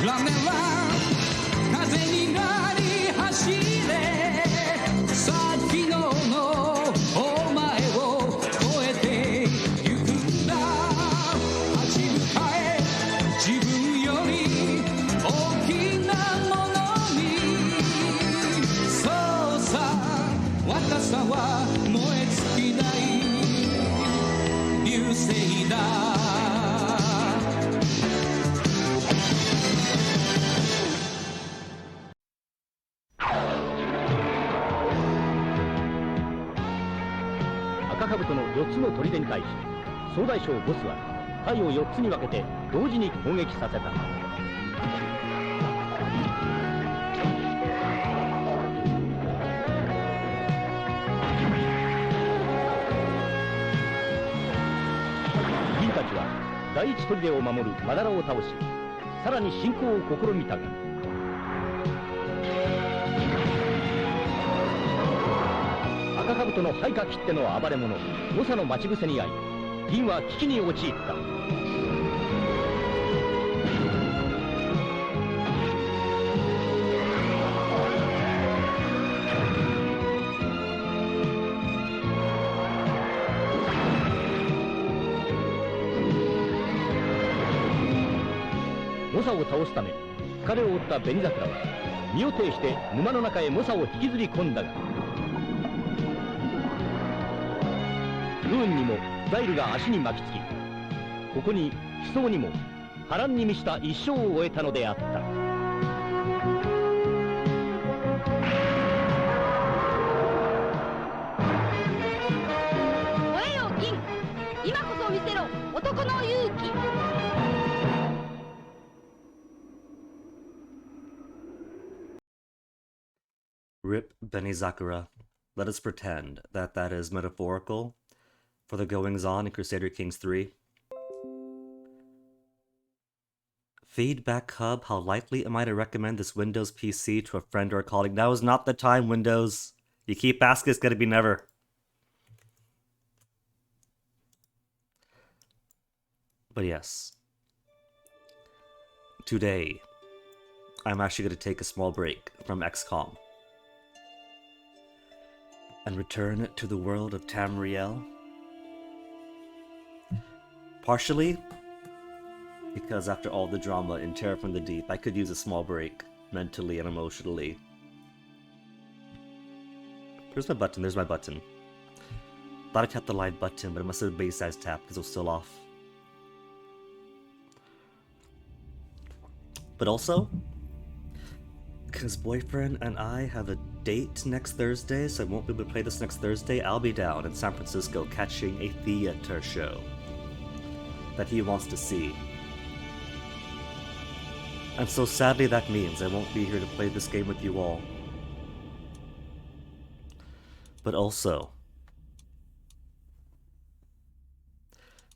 ラメは風になり走れ昨日のお前を超えてゆくんだ立ち向かえ自分より大きなものにそうさ若さは燃え尽きない流星だ赤兜の4つの砦に対し総大将ボスは隊を4つに分けて同時に攻撃させた。銀たちは第一砦を守るマダラを倒しさらに進行を試みたが赤兜の配下切手の暴れ者猛者の待ち伏せに遭い銀は危機に陥った。猛者を倒すため疲れを負った紅桜は身を挺して沼の中へ猛者を引きずり込んだが不運にもザイルが足に巻きつきここに悲壮にも波乱に満ちた一生を終えたのであった。燃えよ銀今こそ見せろ男の勇気。Rip Benizakura. Let us pretend that that is metaphorical for the goings-on in Crusader Kings 3. Feedback Hub, how likely am I to recommend this Windows PC to a friend or a colleague? Now is not the time, Windows. You keep asking, it's gonna be never. But yes. Today, I'm actually gonna take a small break from XCOM and return to the world of Tamriel. Partially because after all the drama in Terror from the Deep, I could use a small break, mentally and emotionally. There's my button, there's my button. Thought I tapped the live button, but it must have been base size tap because it was still off. But also, because boyfriend and I have a date next Thursday, so I won't be able to play this next Thursday. I'll be down in San Francisco catching a theater show that he wants to see. And so sadly that means I won't be here to play this game with you all. But also,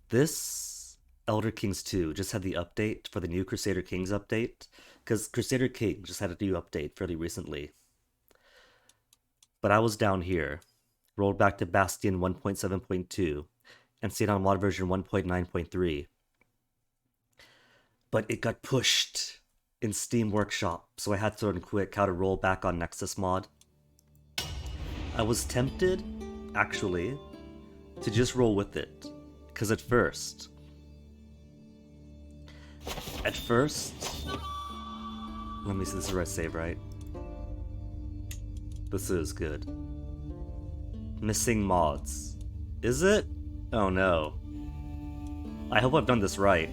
this Elder Kings 2 just had the update for the new Crusader Kings update, because Crusader Kings just had a new update fairly recently. But I was down here, rolled back to Bastion 1.7.2, and stayed on mod version 1.9.3. But it got pushed in Steam Workshop, so I had to learn quick how to roll back on Nexus mod. I was tempted, actually, to just roll with it, because at first, let me see, this is where I save, right? This is good. Missing mods. Is it? Oh no. I hope I've done this right.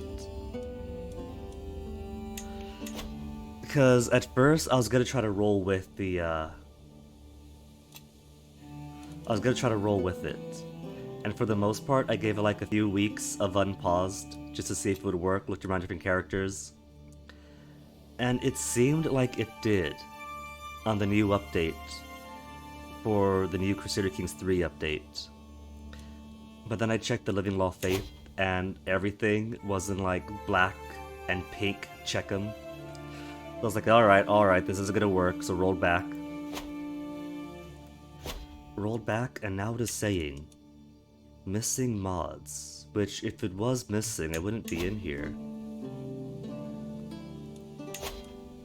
Because at first I was gonna try to roll with the and for the most part I gave it like a few weeks of unpaused just to see if it would work, looked around different characters. And it seemed like it did on the new update for the new Crusader Kings 3 update. But then I checked the Living Law Faith and everything was in like black and pink checkum. I was like, alright, this is gonna work, so rolled back. Rolled back, and now it is saying missing mods, which if it was missing, it wouldn't be in here.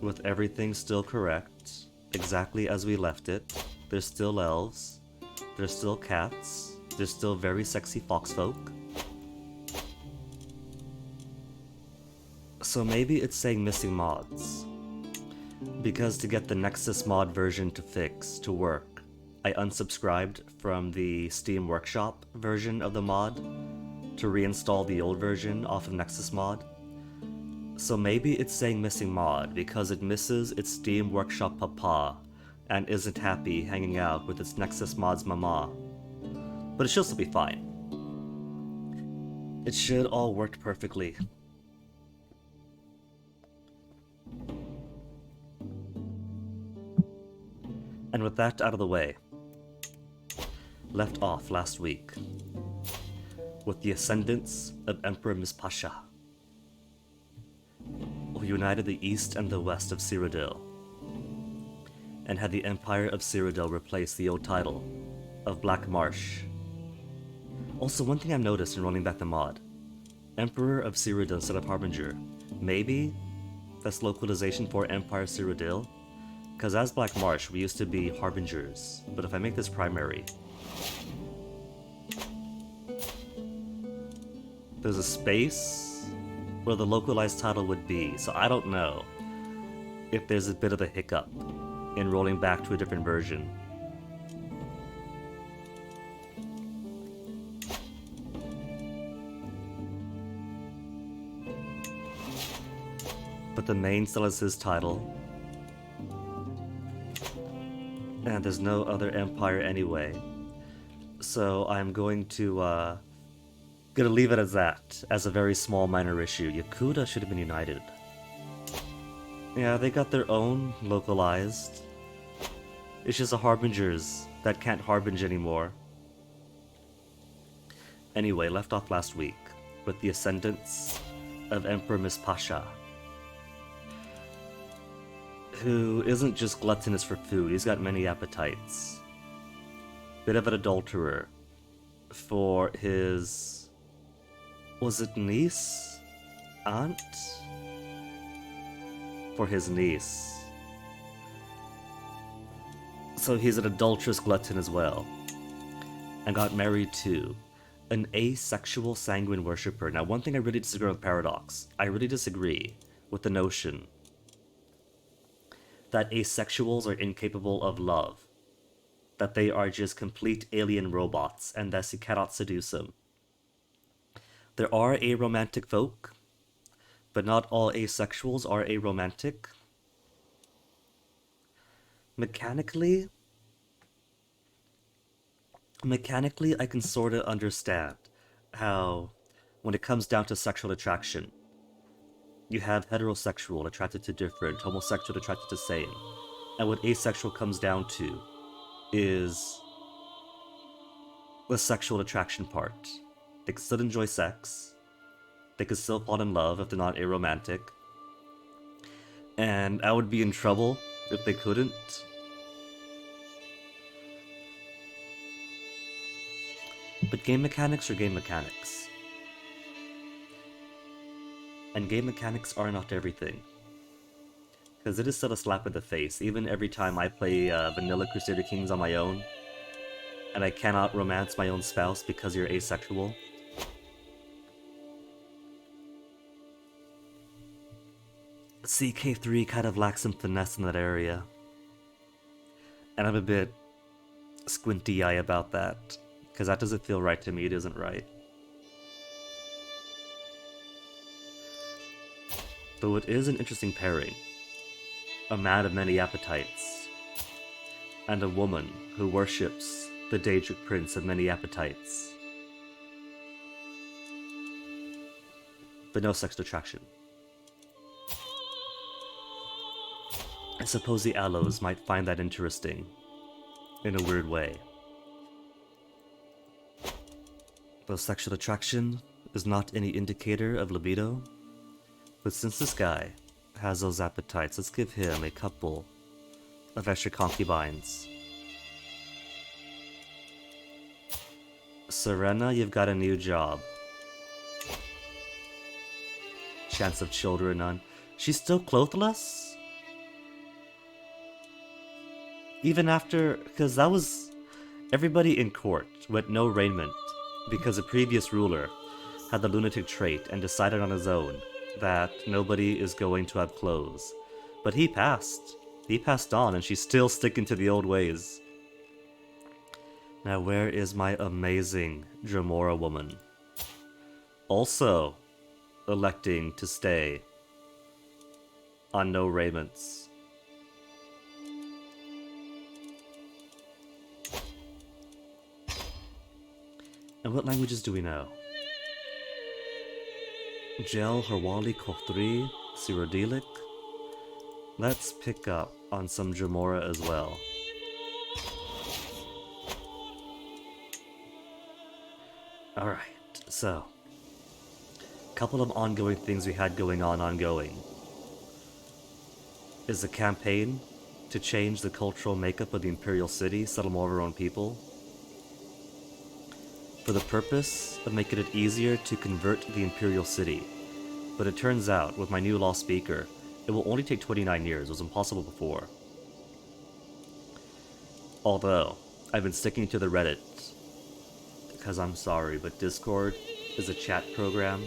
with everything still correct, exactly as we left it. There's still elves, there's still cats, there's still very sexy foxfolk. So maybe it's saying missing mods. Because to get the Nexus mod version to work, I unsubscribed from the Steam Workshop version of the mod to reinstall the old version off of Nexus mod. So maybe it's saying missing mod because it misses its Steam Workshop papa and isn't happy hanging out with its Nexus mod's mama. But it should still be fine. It should all work perfectly. And with that out of the way, left off last week with the ascendance of Emperor Mispaxa, who united the east and the west of Cyrodiil, and had the Empire of Cyrodiil replace the old title of Black Marsh. Also, one thing I've noticed in rolling back the mod, Emperor of Cyrodiil instead of Harbinger. Maybe that's localization for Empire Cyrodiil? Because as Black Marsh, we used to be Harbingers, but if I make this primary, there's a space where the localized title would be, so I don't know if there's a bit of a hiccup in rolling back to a different version. But the main still has his title. And there's no other empire anyway. So I'm going to, gonna leave it as that, as a very small minor issue. Yakuda should have been united. Yeah, they got their own localized. It's just the Harbingers that can't Harbinge anymore. Anyway, left off last week with the ascendance of Emperor Mispaxa, who isn't just gluttonous for food, he's got many appetites. Bit of an adulterer for his... was it niece? Aunt? For his niece. So he's an adulterous glutton as well. And got married to an asexual sanguine worshipper. Now, one thing I really disagree with Paradox. I really disagree with the notion that asexuals are incapable of love, that they are just complete alien robots, and thus you cannot seduce them. There are aromantic folk, but not all asexuals are aromantic. Mechanically, I can sort of understand how, when it comes down to sexual attraction, you have heterosexual attracted to different, homosexual attracted to same. And what asexual comes down to is the sexual attraction part. They can still enjoy sex. They can still fall in love if they're not aromantic. And I would be in trouble if they couldn't. But game mechanics are game mechanics. And game mechanics are not everything. Because it is still a slap in the face, even every time I play vanilla Crusader Kings on my own, and I cannot romance my own spouse because you're asexual. CK3 kind of lacks some finesse in that area. And I'm a bit squinty-eye about that, because that doesn't feel right to me, it isn't right. Though it is an interesting pairing. A man of many appetites, and a woman who worships the Daedric Prince of many appetites. But no sexual attraction. I suppose the Aloes might find that interesting, in a weird way. Though sexual attraction is not any indicator of libido, but since this guy has those appetites, let's give him a couple of extra concubines. Serena, you've got a new job. Chance of children, none. She's still clothless? Even after, because that was, everybody in court went no raiment because the previous ruler had the lunatic trait and decided on his own that nobody is going to have clothes. But he passed. He passed on, and she's still sticking to the old ways. Now, where is my amazing Dremora woman? Also electing to stay on no raiments. And what languages do we know? Gel, Harwali, Kothri, Sirodilic. Let's pick up on some Dremora as well. Alright, so a couple of ongoing things we had ongoing. Is the campaign to change the cultural makeup of the Imperial City, settle more of our own people, for the purpose of making it easier to convert the Imperial City. But it turns out, with my new law speaker, it will only take 29 years. It was impossible before. Although, I've been sticking to the Reddit, because I'm sorry, but Discord is a chat program,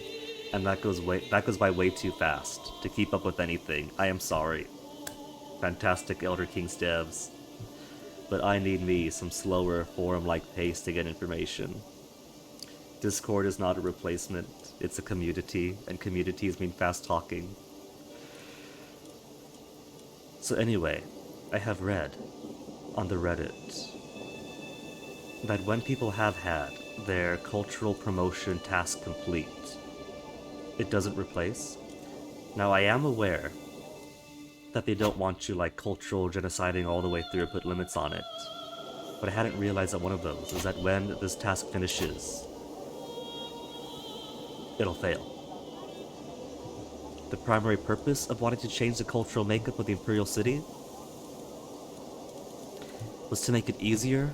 and that goes by way too fast to keep up with anything. I am sorry. Fantastic Elder King's devs. But I need me some slower forum-like pace to get information. Discord is not a replacement, it's a community, and communities mean fast talking. So anyway, I have read on the Reddit that when people have had their cultural promotion task complete, it doesn't replace. Now I am aware that they don't want you like cultural genociding all the way through and put limits on it. But I hadn't realized that one of those is that when this task finishes, it'll fail. The primary purpose of wanting to change the cultural makeup of the Imperial City was to make it easier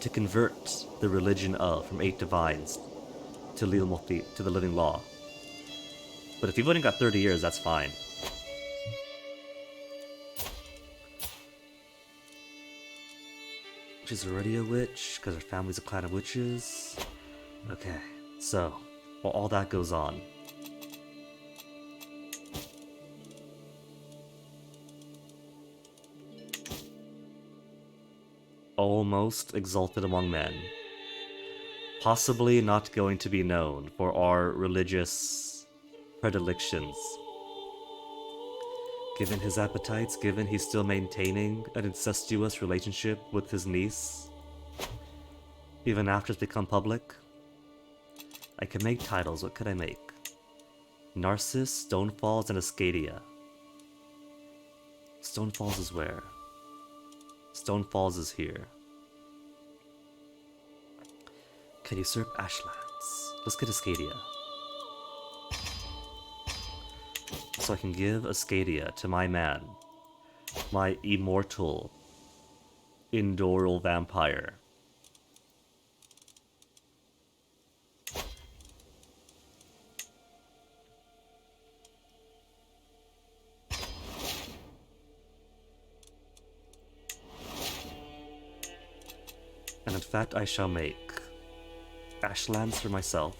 to convert the religion of from 8 divines to the living law. But if you've only got 30 years, that's fine. She's already a witch, because her family's a clan of witches. Okay, so, while all that goes on, almost exalted among men, possibly not going to be known for our religious predilections. Given his appetites, given he's still maintaining an incestuous relationship with his niece, even after it's become public, I can make titles. What could I make? Narcissus, Stonefalls, and Ascadia. Stonefalls is where? Stonefalls is here. Can usurp Ashlands. Let's get Ascadia. So I can give Ascadia to my man, my immortal, indoral vampire. And in fact, I shall make Ashlands for myself.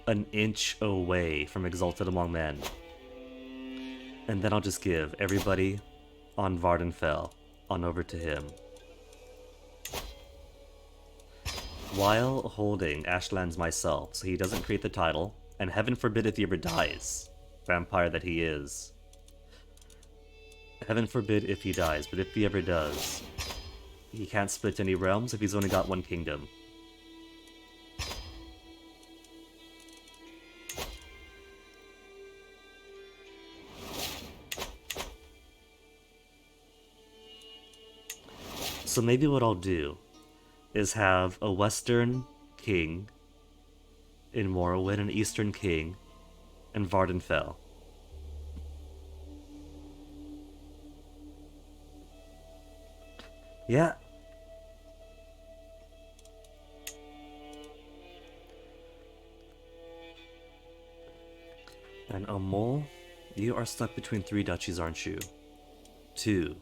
An inch away from Exalted Among Men. And then I'll just give everybody on Vardenfell on over to him. While holding Ashlands myself, so he doesn't create the title, and heaven forbid if he ever dies, vampire that he is. Heaven forbid if he dies, but if he ever does, he can't split any realms if he's only got one kingdom. So maybe what I'll do is have a Western king in Morrowind, an Eastern king in Vardenfell. Yeah. And Amol You are stuck between 3 duchies, aren't you? 2.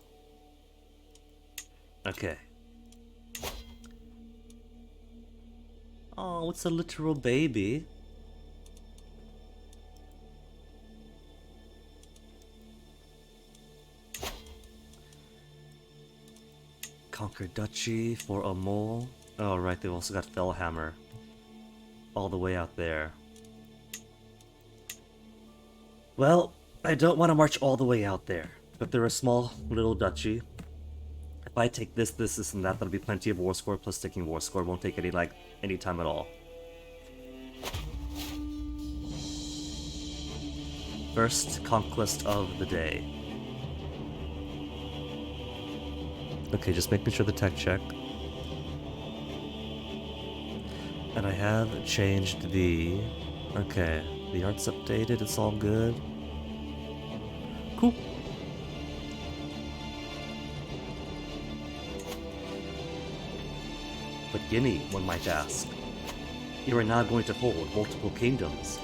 Okay. Oh, it's a literal baby. Conquer Duchy for a mole. Oh, right, they've also got Fellhammer. All the way out there. Well, I don't want to march all the way out there, but they're a small little duchy. If I take this, and that, that'll be plenty of war score, plus taking war score won't take any time at all. First conquest of the day. Okay, just making sure the tech check. And I have changed the... Okay, the art's updated, it's all good. Cool. But Guinea, one might ask. You are now going to hold multiple kingdoms,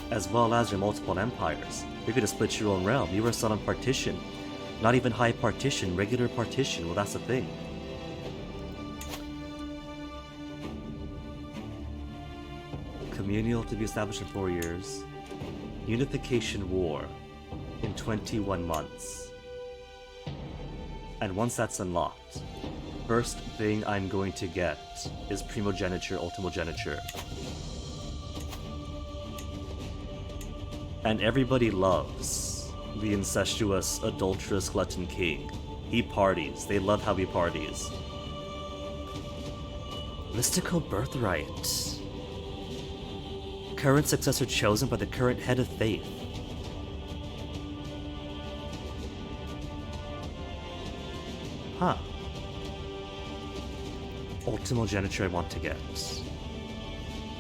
as well as your multiple empires. You're going to split your own realm. You are set on partition. Not even high partition, regular partition. Well, that's the thing. Communal to be established in 4 years. Unification war in 21 months. And once that's unlocked, first thing I'm going to get is primogeniture, ultimogeniture. And everybody loves the incestuous, adulterous glutton king. He parties. They love how he parties. Mystical birthright. Current successor chosen by the current head of faith. Huh. Ultimogeniture I want to get.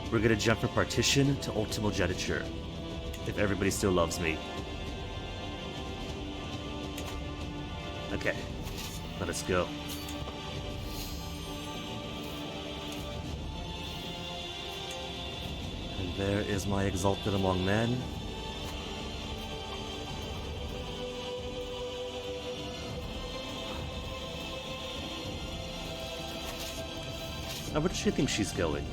We're gonna jump from partition to ultimogeniture. If everybody still loves me. Okay. Let us go. And there is my exalted among men. Now, where does she think she's going?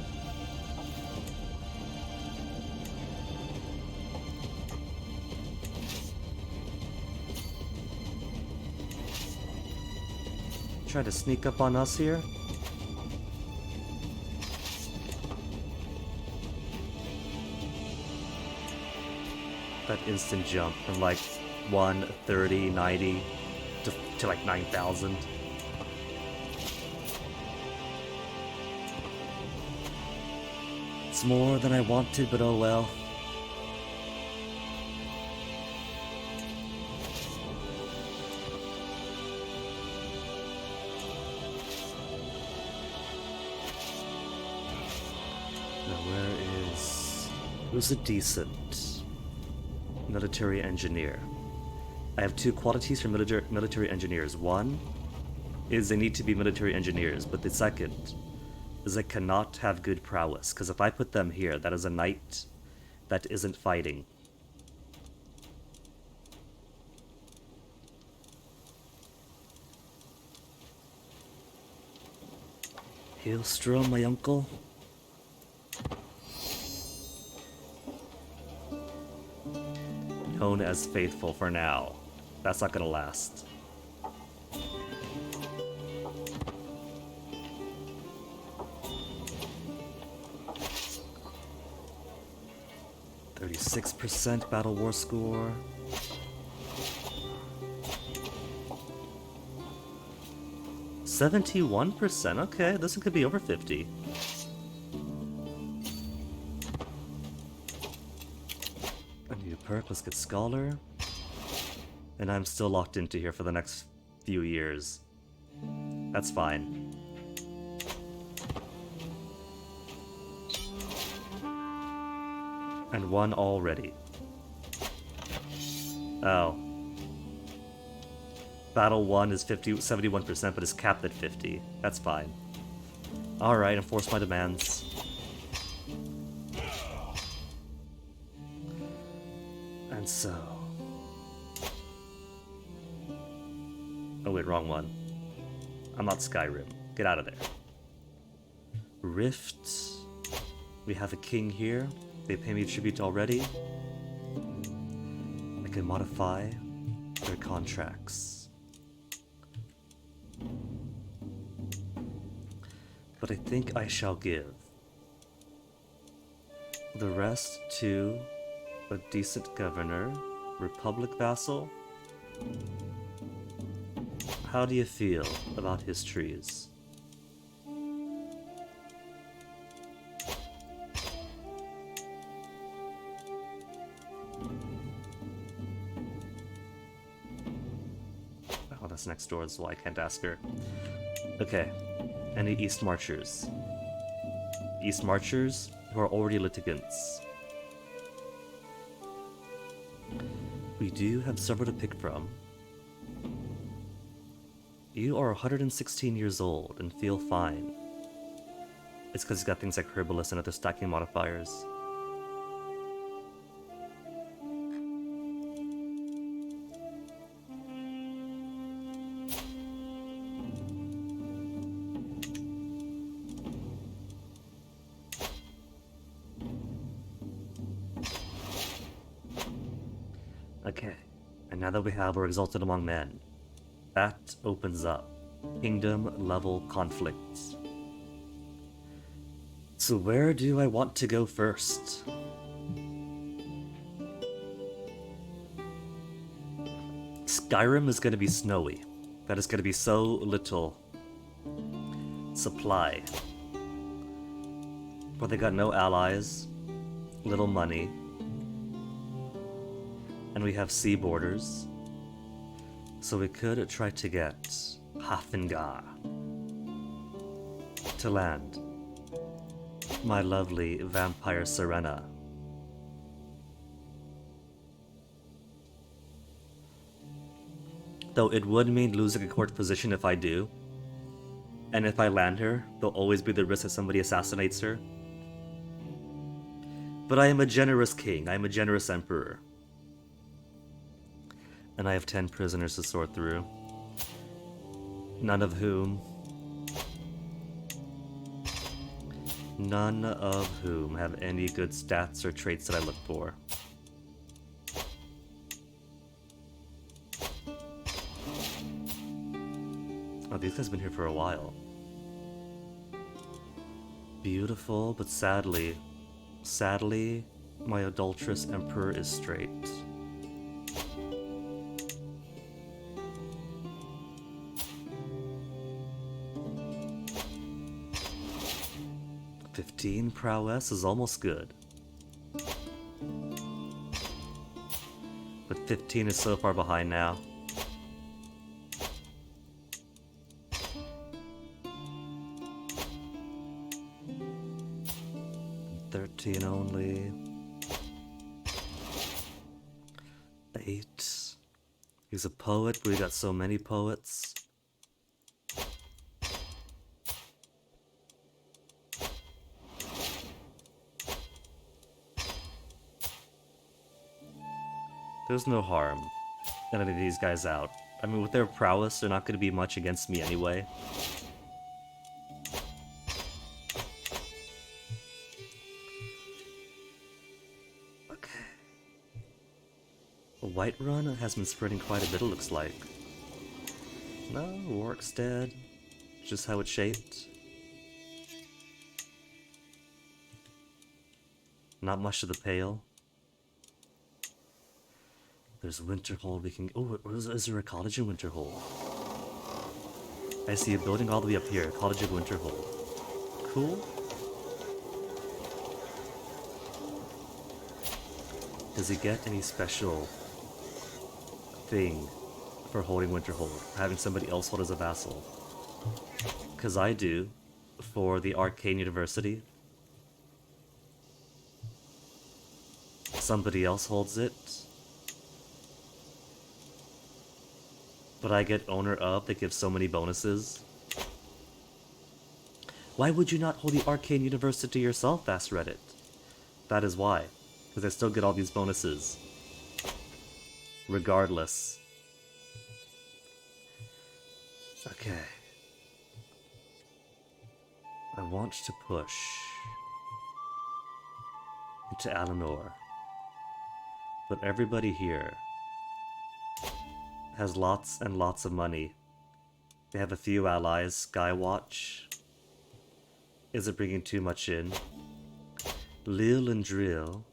Try to sneak up on us here? That instant jump from like 130, 90 to like 9,000. It's more than I wanted, but oh well. Now where is... Who's a decent military engineer? I have 2 qualities for military engineers. One is they need to be military engineers, but the second is they cannot have good prowess, because if I put them here, that is a knight that isn't fighting. Hailstrom, my uncle. Known as faithful for now. That's not gonna last. 36% battle war score. %71%. Okay, this one could be over 50. I need a perk. Let's get Scholar. And I'm still locked into here for the next few years. That's fine. And 1 already. Oh. Battle 1 is 71%, but is capped at 50. That's fine. Alright, enforce my demands. And so... Oh wait, wrong one. I'm not Skyrim. Get out of there. Rift. We have a king here. They pay me tribute already. I can modify their contracts. But I think I shall give the rest to a decent governor, republic vassal. How do you feel about his trees? Oh, that's next door, so I can't ask her. Okay, any East Marchers? East Marchers who are already litigants. We do have several to pick from. You are 116 years old and feel fine. It's because he's got things like Herbalist and other stacking modifiers. Okay, and now that we have We're Exalted Among Men, that opens up kingdom level conflicts. So where do I want to go first? Skyrim is going to be snowy. That is going to be so little supply. But they got no allies, little money, and we have sea borders. So we could try to get Hafengar to land my lovely vampire Serena. Though it would mean losing a court position if I do. And if I land her, there'll always be the risk that somebody assassinates her. But I am a generous king, I am a generous emperor. And I have 10 prisoners to sort through. None of whom have any good stats or traits that I look for. Oh, these guys have been here for a while. Beautiful, but sadly, my adulterous emperor is straight. Prowess is almost good. But 15 is so far behind now. $13 only. 8. He's a poet, but we got so many poets. There's no harm in any of these guys out. I mean, with their prowess, they're not going to be much against me anyway. Okay. Whiterun has been spreading quite a bit, it looks like. No, Warwick's dead. Just how it's shaped. Not much to the pale. There's Winterhold we can... Oh, is there a cottage in Winterhold? I see a building all the way up here. Cottage of Winterhold. Cool. Does he get any special thing for holding Winterhold? For having somebody else hold as a vassal? Because I do. For the Arcane University. Somebody else holds it. But I get owner of that gives so many bonuses. Why would you not hold the Arcane University yourself? Asked Reddit. That is why. Because I still get all these bonuses. Regardless. Okay. I want to push into Alinor, but everybody here has lots and lots of money. They have a few allies. Skywatch isn't bringing too much in. Lil and Drill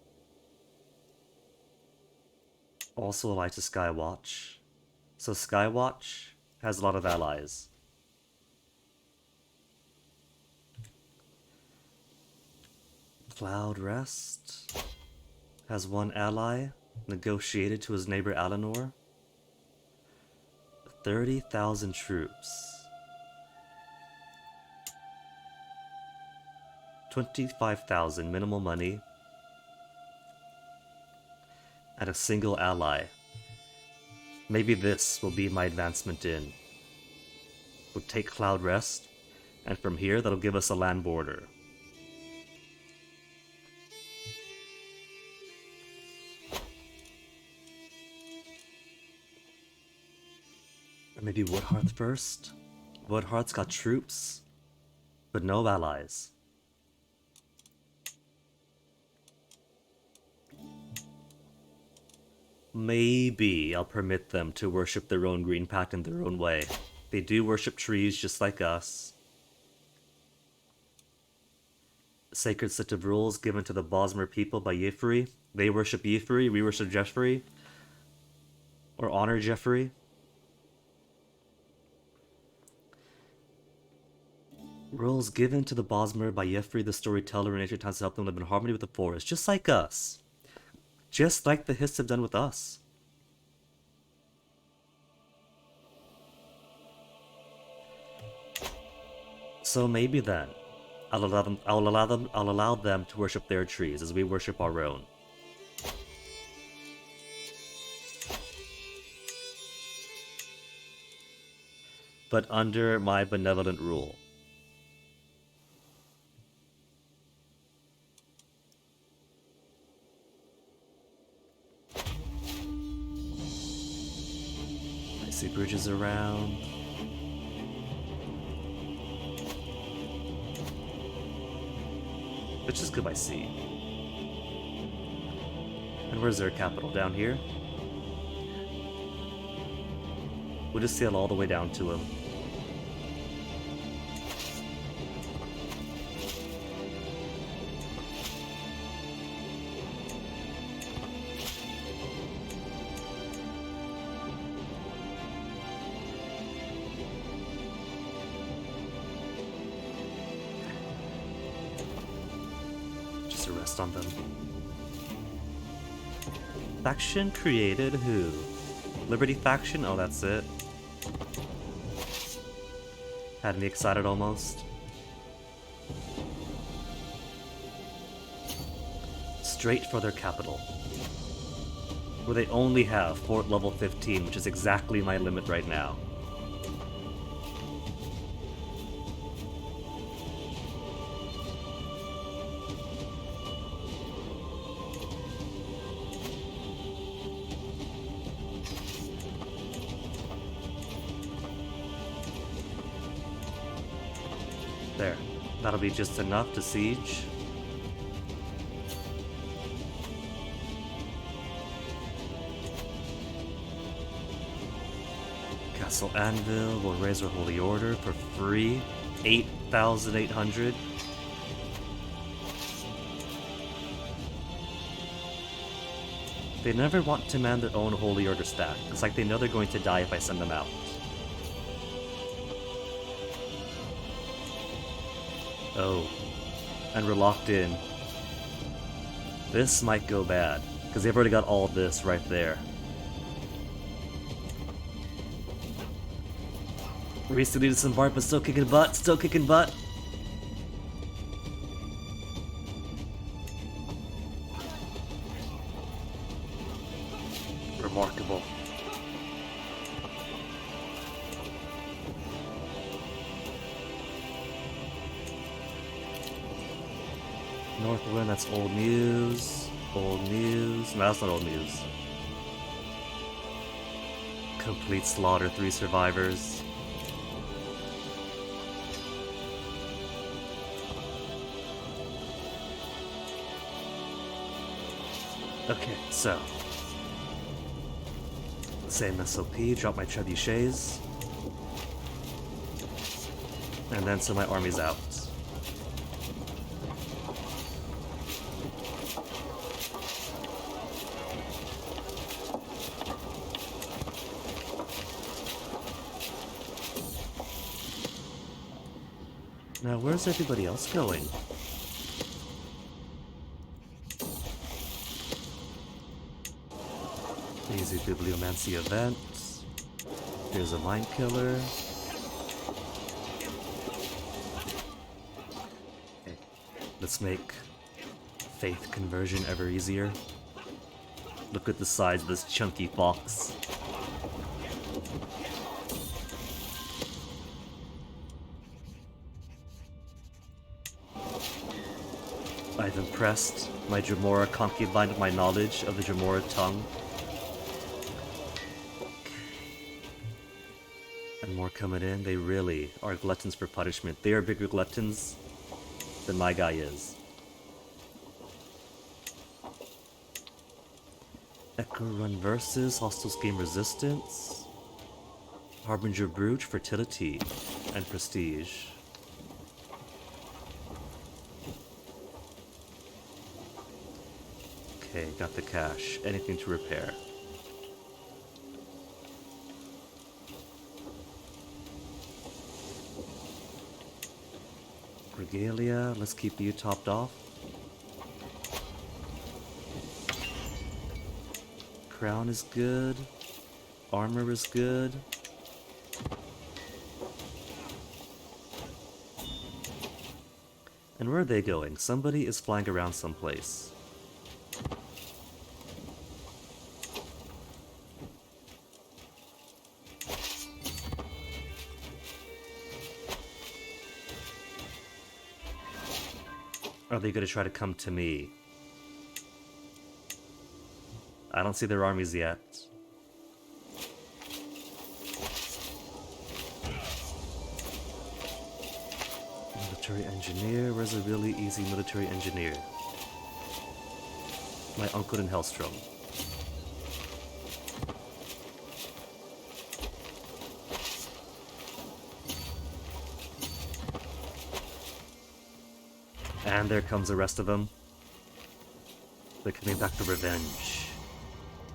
also ally to Skywatch. So Skywatch has a lot of allies. Cloud Rest has one ally negotiated to his neighbor Alinor. 30,000 troops. 25,000 minimal money. And a single ally. Maybe this will be my advancement in. We'll take Cloud Rest, and from here that'll give us a land border. Or maybe Woodhearth first? Woodhearth's got troops, but no allies. Maybe I'll permit them to worship their own green pact in their own way. They do worship trees just like us. Sacred set of rules given to the Bosmer people by Y'ffre. They worship Y'ffre, we worship Jeffrey. Or honor Jeffrey. Rules given to the Bosmer by Y'ffre, the storyteller, in ancient times to help them live in harmony with the forest, just like us. Just like the Hiss have done with us. So maybe then, I'll allow them to worship their trees as we worship our own. But under my benevolent rule. I see bridges around. Let's just go by sea. And where's their capital? Down here? We'll just sail all the way down to him. On them. Faction created who? Liberty faction? Oh, that's it. Had me excited almost. Straight for their capital. Where they only have fort level 15, which is exactly my limit right now. There. That'll be just enough to siege. Castle Anvil will raise our holy order for free. 8,800. They never want to man their own holy order stack. It's like they know they're going to die if I send them out. Oh, and we're locked in. This might go bad, because they've already got all this right there. Recently disembarked, but still kicking butt, still kicking butt. Remarkable. Northwind, that's old news. Old news. No, that's not old news. Complete slaughter, 3 survivors. Okay, so. Same SOP, drop my trebuchets. And then send my armies out. Now, where's everybody else going? Easy bibliomancy event. There's a mind killer. Okay. Let's make faith conversion ever easier. Look at the size of this chunky fox. I've impressed my Jamora concubine with my knowledge of the Jamora tongue. And more coming in. They really are gluttons for punishment. They are bigger gluttons than my guy is. Echo Run Versus, Hostiles gain resistance. Harbinger Brooch, fertility and prestige. Okay, got the cash. Anything to repair. Regalia, let's keep you topped off. Crown is good. Armor is good. And where are they going? Somebody is flying around someplace. Are they going to try to come to me? I don't see their armies yet. Military engineer? Where's a really easy military engineer? My uncle in Hellstrom. And there comes the rest of them. They're coming back for revenge.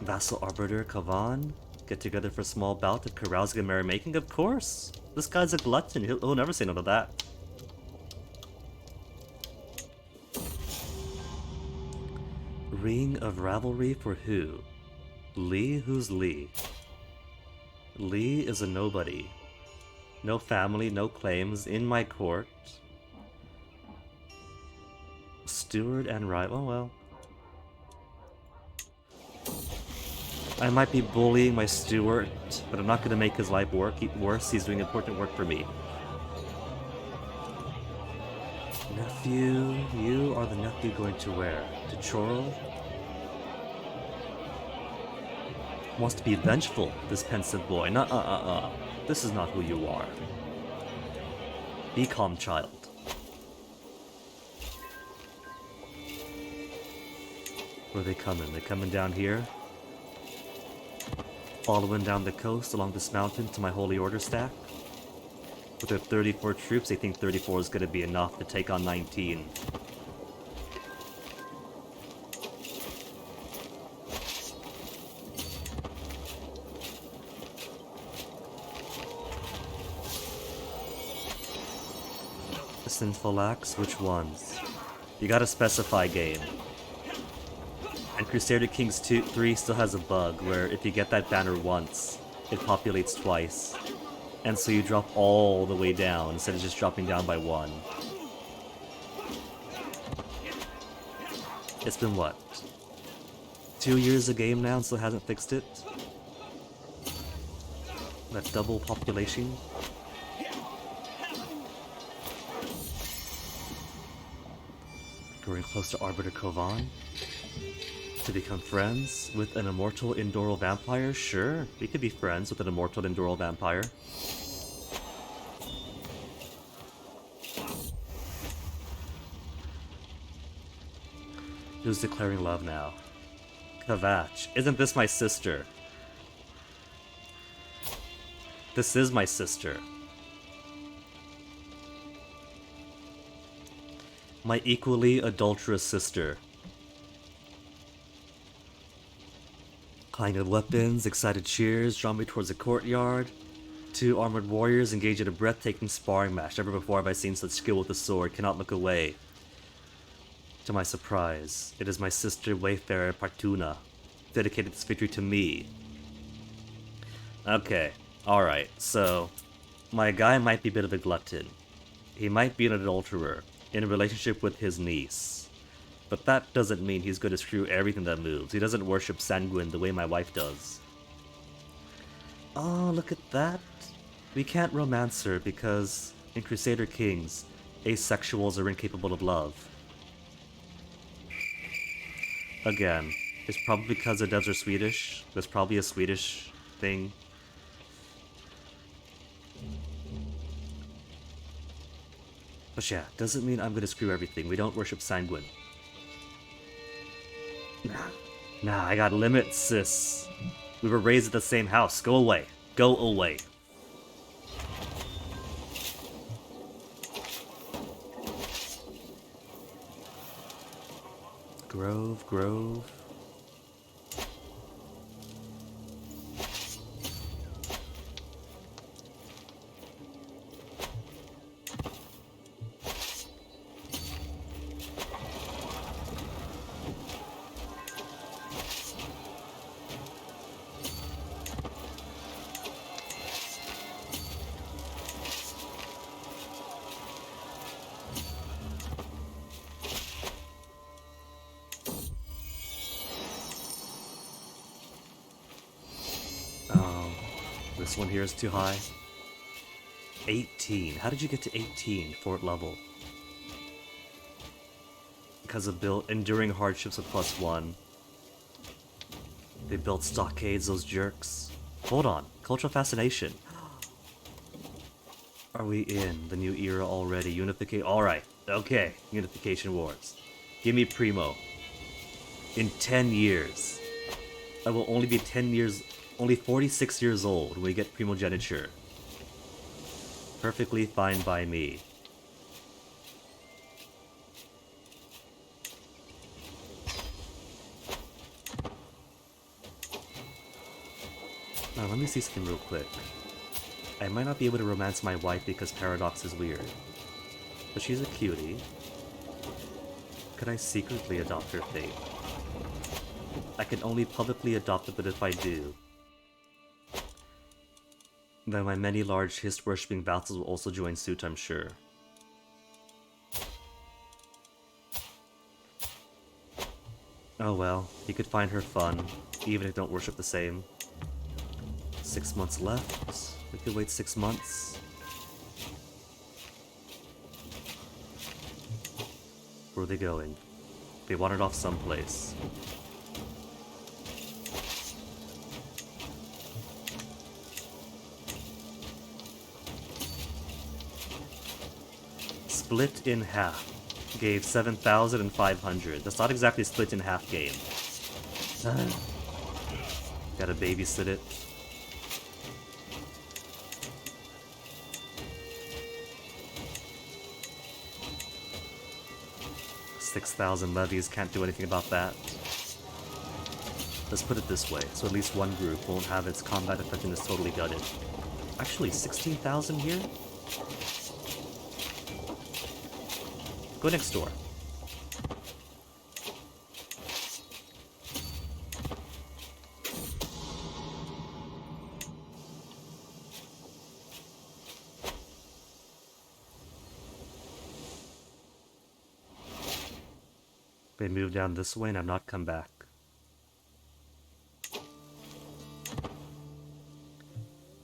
Vassal Arbiter Kavan? Get together for a small bout of carousing and merrymaking? Of course! This guy's a glutton, he'll never say no to that. Ring of Ravelry for who? Lee? Who's Lee? Lee is a nobody. No family, no claims, in my court. Steward and rival, well. I might be bullying my steward, but I'm not going to make his life worse. He's doing important work for me. Nephew, you are the nephew going to where? To Chorrol? Wants to be vengeful, this pensive boy. This is not who you are. Be calm, child. Where are they coming? They're coming down here. Following down the coast along this mountain to my Holy Order stack. With their 34 troops, they think 34 is going to be enough to take on 19. The Sinful Acts, which ones? You gotta specify game. And Crusader Kings 3 still has a bug where if you get that banner once, it populates twice. And so you drop all the way down instead of just dropping down by one. It's been what? 2 years of game now and still hasn't fixed it? That double population? Growing close to Arbiter Kovan? To become friends with an immortal Indoral vampire? Sure, we could be friends with an immortal Indoral vampire. Who's declaring love now? Pavach. Isn't this my sister? This is my sister. My equally adulterous sister. Clang of weapons, excited cheers draw me towards the courtyard. Two armored warriors engage in a breathtaking sparring match. Never before have I seen such skill with the sword. Cannot look away. To my surprise, it is my sister Wayfarer Partuna, dedicated this victory to me. Okay, alright, so my guy might be a bit of a glutton. He might be an adulterer in a relationship with his niece. But that doesn't mean he's going to screw everything that moves. He doesn't worship Sanguine the way my wife does. Oh, look at that. We can't romance her because in Crusader Kings, asexuals are incapable of love. Again, it's probably because the devs are Swedish. There's probably a Swedish thing. But yeah, doesn't mean I'm gonna screw everything. We don't worship Sanguine. Nah, I got limits, sis. We were raised at the same house. Go away. Go away. Grove. This one here is too high. 18. How did you get to 18 fort level? Because of enduring hardships with +1. They built stockades, those jerks. Hold on. Cultural fascination. Are we in the new era already? Unification. Alright. Okay. Unification wars. Give me Primo. In 10 years. I will only be 10 years... Only 46 years old when we get primogeniture. Perfectly fine by me. Now let me see something real quick. I might not be able to romance my wife because Paradox is weird. But she's a cutie. Could I secretly adopt her fate? I can only publicly adopt it, but if I do, then my many large Hist-worshipping vassals will also join suit, I'm sure. Oh well, you could find her fun, even if you don't worship the same. 6 months left. We could wait 6 months. Where are they going? They wandered off someplace. Split in half. Gave 7,500. That's not exactly split in half game. Gotta babysit it. 6,000 levies, can't do anything about that. Let's put it this way, so at least one group won't have its combat effectiveness totally gutted. Actually, 16,000 here? Go next door. They moved down this way and have not come back.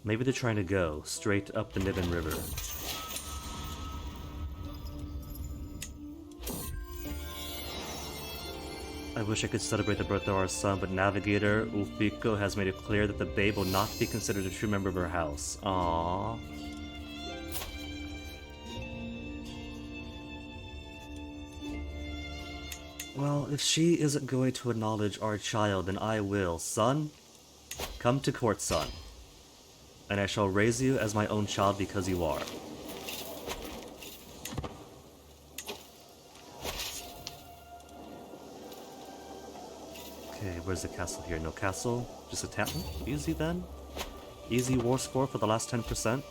Maybe they're trying to go straight up the Niven River. I wish I could celebrate the birth of our son, but Navigator Ulfiko has made it clear that the babe will not be considered a true member of her house. Aww. Well, if she isn't going to acknowledge our child, then I will. Son, come to court, son. And I shall raise you as my own child because you are. Okay, where's the castle here? No castle? Just a town? Easy then. Easy war score for the last 10%.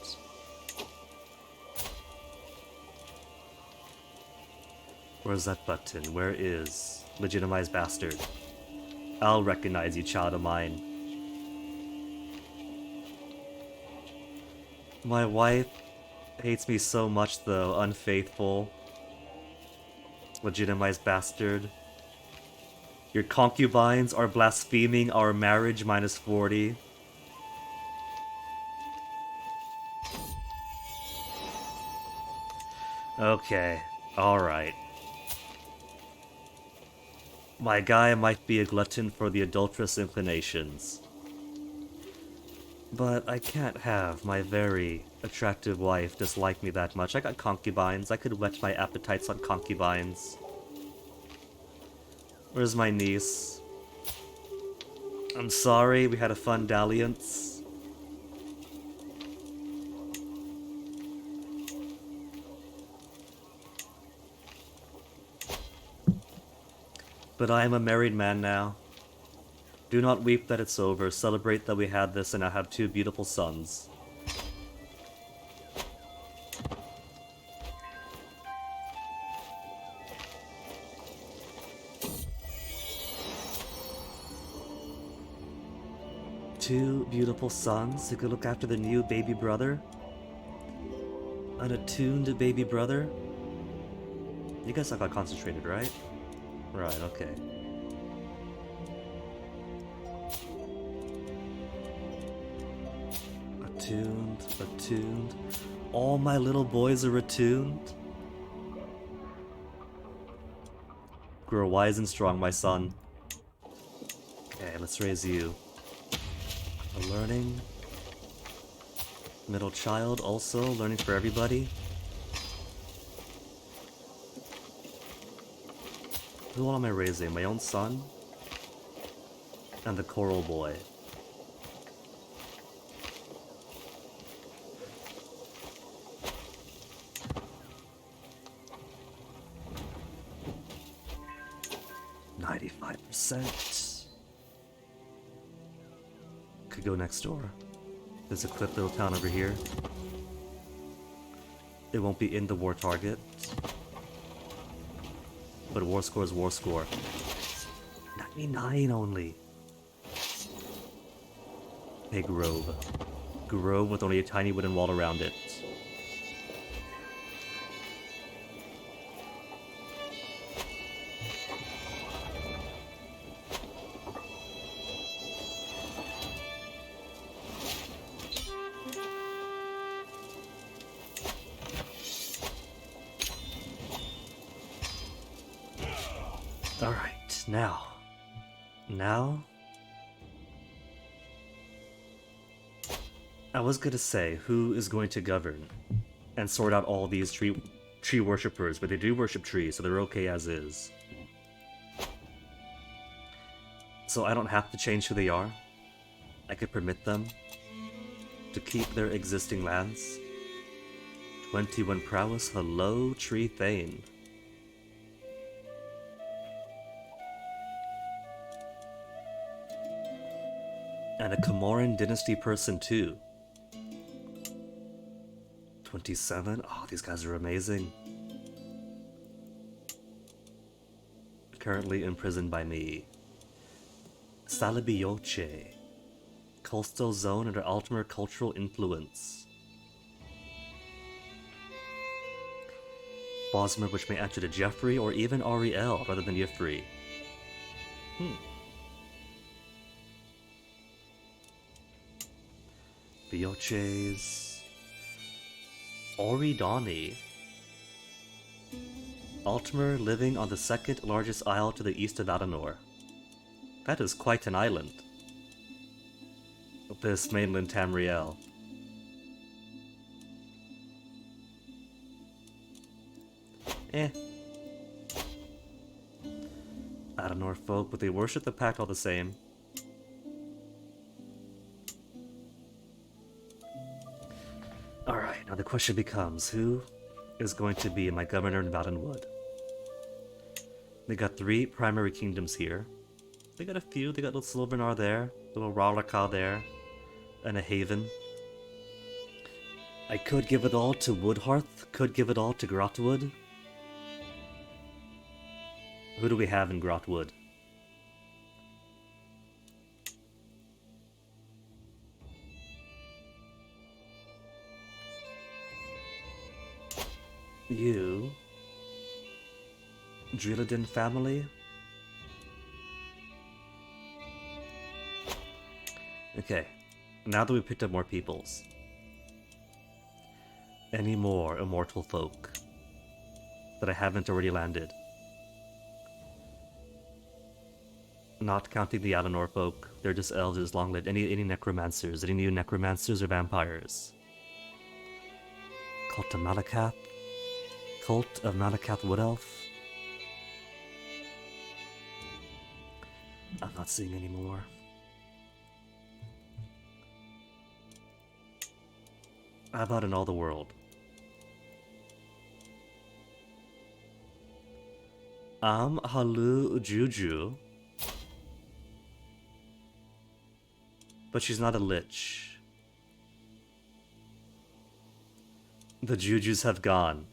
Where's that button? Where is legitimized bastard? I'll recognize you, child of mine. My wife hates me so much though, unfaithful. Legitimized bastard. Your concubines are blaspheming our marriage -40. Okay, alright. My guy might be a glutton for the adulterous inclinations. But I can't have my very attractive wife dislike me that much. I got concubines. I could whet my appetites on concubines. Where's my niece? I'm sorry, we had a fun dalliance. But I am a married man now. Do not weep that it's over. Celebrate that we had this and I have 2 beautiful sons. Two beautiful sons who could look after the new baby brother. An attuned baby brother. You guys all got concentrated, right? Right, okay. Attuned. All my little boys are attuned. Grow wise and strong, my son. Okay, let's raise you. A learning. Middle child, also learning for everybody. Who am I raising? My own son? And the coral boy. %. Could go next door. There's a clip little town over here. It won't be in the war target. But war score is war score. 99 only. A grove. Grove with only a tiny wooden wall around it. Alright, now... I was gonna say, who is going to govern and sort out all these tree worshippers, but they do worship trees, so they're okay as is. So I don't have to change who they are. I could permit them to keep their existing lands. 21 prowess, hello, Tree Thane. And a Comoran dynasty person too. 27? Oh, these guys are amazing. Currently imprisoned by me. Salibioche. Coastal zone under Altimer cultural influence. Bosmer which may answer to Jeffrey or even Ariel rather than Yifri. Bioches. Oridani. Altimer living on the second largest isle to the east of Adenor. That is quite an island. This mainland Tamriel. Adenor folk, but they worship the pact all the same. Alright, now the question becomes, who is going to be my governor in Valenwood? They got 3 primary kingdoms here. They got a few. They got little Silvernar there, little Ralaka there, and a haven. I could give it all to Woodhearth, could give it all to Grotwood. Who do we have in Grotwood? You... Drilladin family? Okay, now that we picked up more peoples. Any more immortal folk that I haven't already landed? Not counting the Adenor folk, they're just elves, just long-lived. Any necromancers, any new necromancers or vampires? Cult of Malakath? Cult of Malakath Wood Elf? I'm not seeing any more. How about in all the world? Halu Juju. But she's not a lich. The Jujus have gone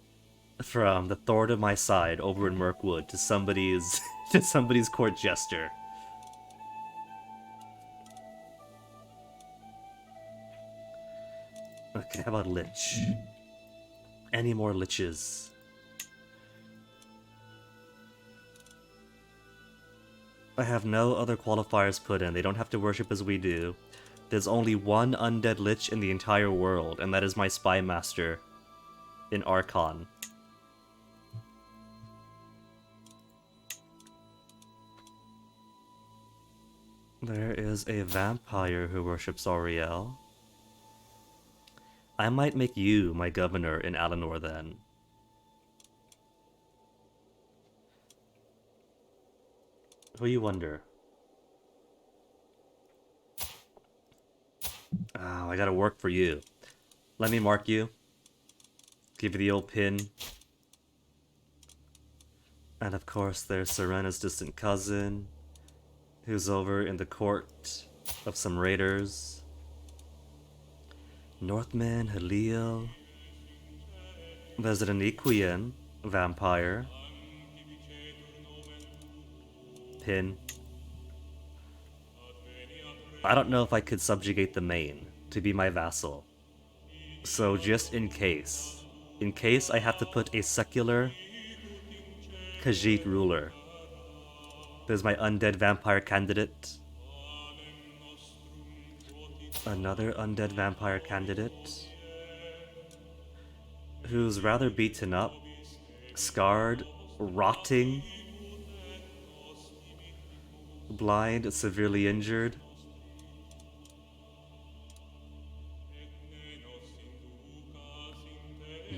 from the thorn of my side over in Mirkwood to somebody's to somebody's court jester. Okay, how about lich? Any more liches? I have no other qualifiers put in. They don't have to worship as we do. There's only one undead lich in the entire world, and that is my spy master in Archon. There is a vampire who worships Auriel. I might make you my governor in Alenor then. Who you wonder? Oh, I gotta work for you. Let me mark you. Give you the old pin. And of course there's Serena's distant cousin, who's over in the court of some raiders. Northman, Halil. There's an Equian vampire. Pin. I don't know if I could subjugate the main to be my vassal. So just in case I have to put a secular Khajiit ruler, there's my undead vampire candidate. Another undead vampire candidate who's rather beaten up, scarred, rotting, blind, severely injured.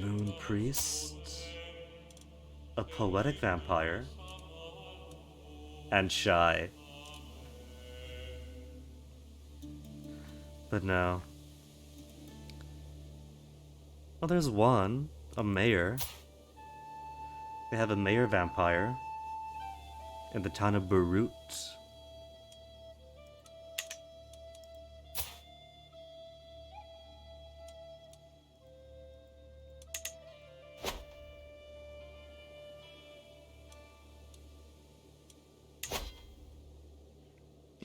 Moon Priest, a poetic vampire, and shy. But no. Well, there's one, a mayor. They have a mayor vampire in the town of Beirut.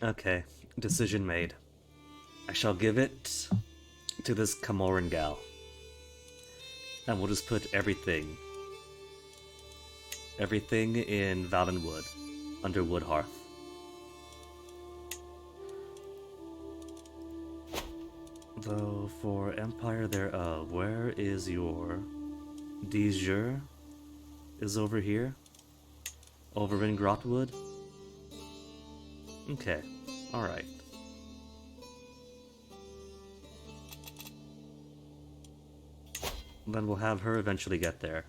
Okay, decision made. I shall give it to this Camoran gal. And we'll just put everything in Valenwood, under Woodhearth. Though for Empire thereof, where is your Dijur? Is over here? Over in Grotwood? Okay, alright. Then we'll have her eventually get there.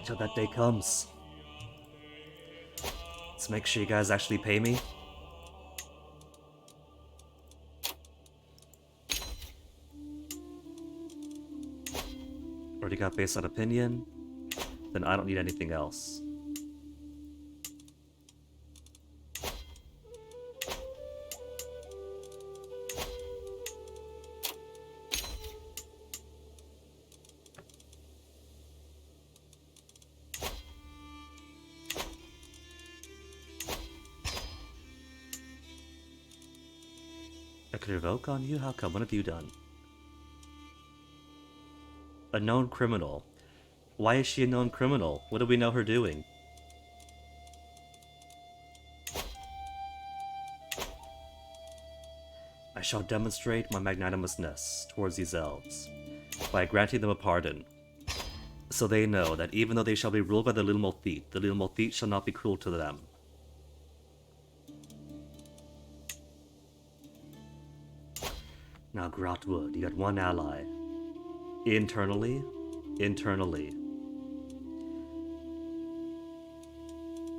till that day comes. Let's make sure you guys actually pay me. Already got based on opinion. Then I don't need anything else. I could revoke on you? How come? What have you done? A known criminal. Why is she a known criminal? What do we know her doing? I shall demonstrate my magnanimousness towards these elves by granting them a pardon, so they know that even though they shall be ruled by the little Molthite shall not be cruel to them. Now, Grotwood, you got one ally. Internally.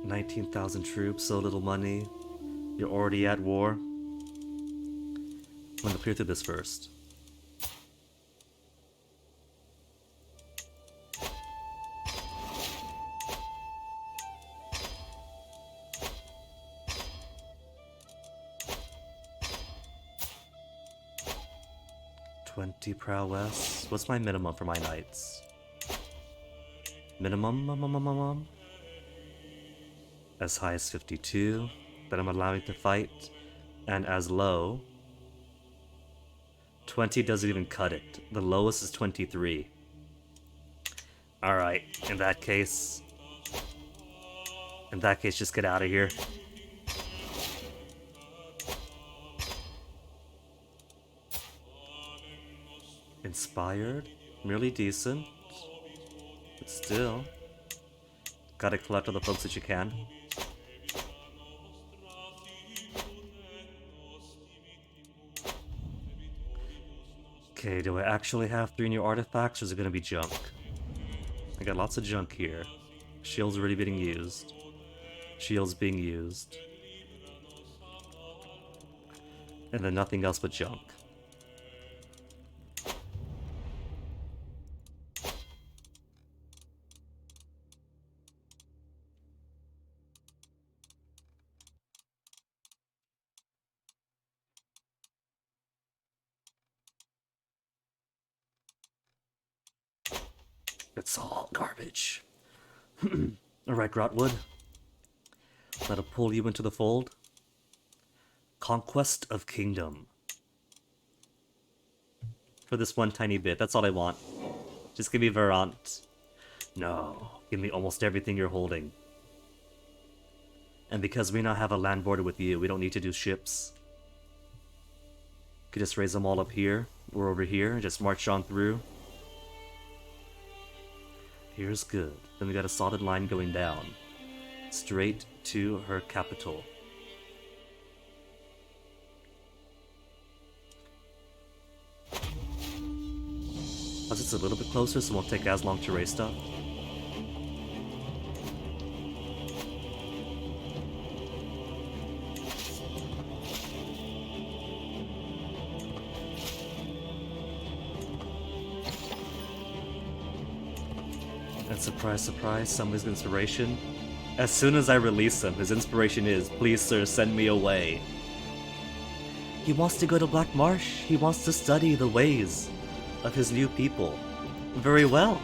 19,000 troops, so little money. You're already at war. I'm gonna clear through this first. Prowess. What's my minimum for my knights? Minimum? As high as 52 that I'm allowing to fight, and as low 20 doesn't even cut it. The lowest is 23. Alright, in that case, just get out of here. Inspired? Merely decent. But still. Gotta collect all the folks that you can. Okay, do I actually have 3 new artifacts, or is it gonna be junk? I got lots of junk here. Shield's already being used. Shield's being used. And then nothing else but junk. It's all garbage. Alright, Grotwood. That'll pull you into the fold. Conquest of Kingdom. For this one tiny bit, that's all I want. Just give me Verant. No, give me almost everything you're holding. And because we now have a land border with you, we don't need to do ships. Could just raise them all up here, or over here, and just march on through. Here's good. Then we got a solid line going down. Straight to her capital. Plus it's a little bit closer, so it won't take as long to raise stuff. And surprise, surprise, somebody's inspiration. As soon as I release him, his inspiration is, please sir, send me away. He wants to go to Black Marsh. He wants to study the ways of his new people. Very well.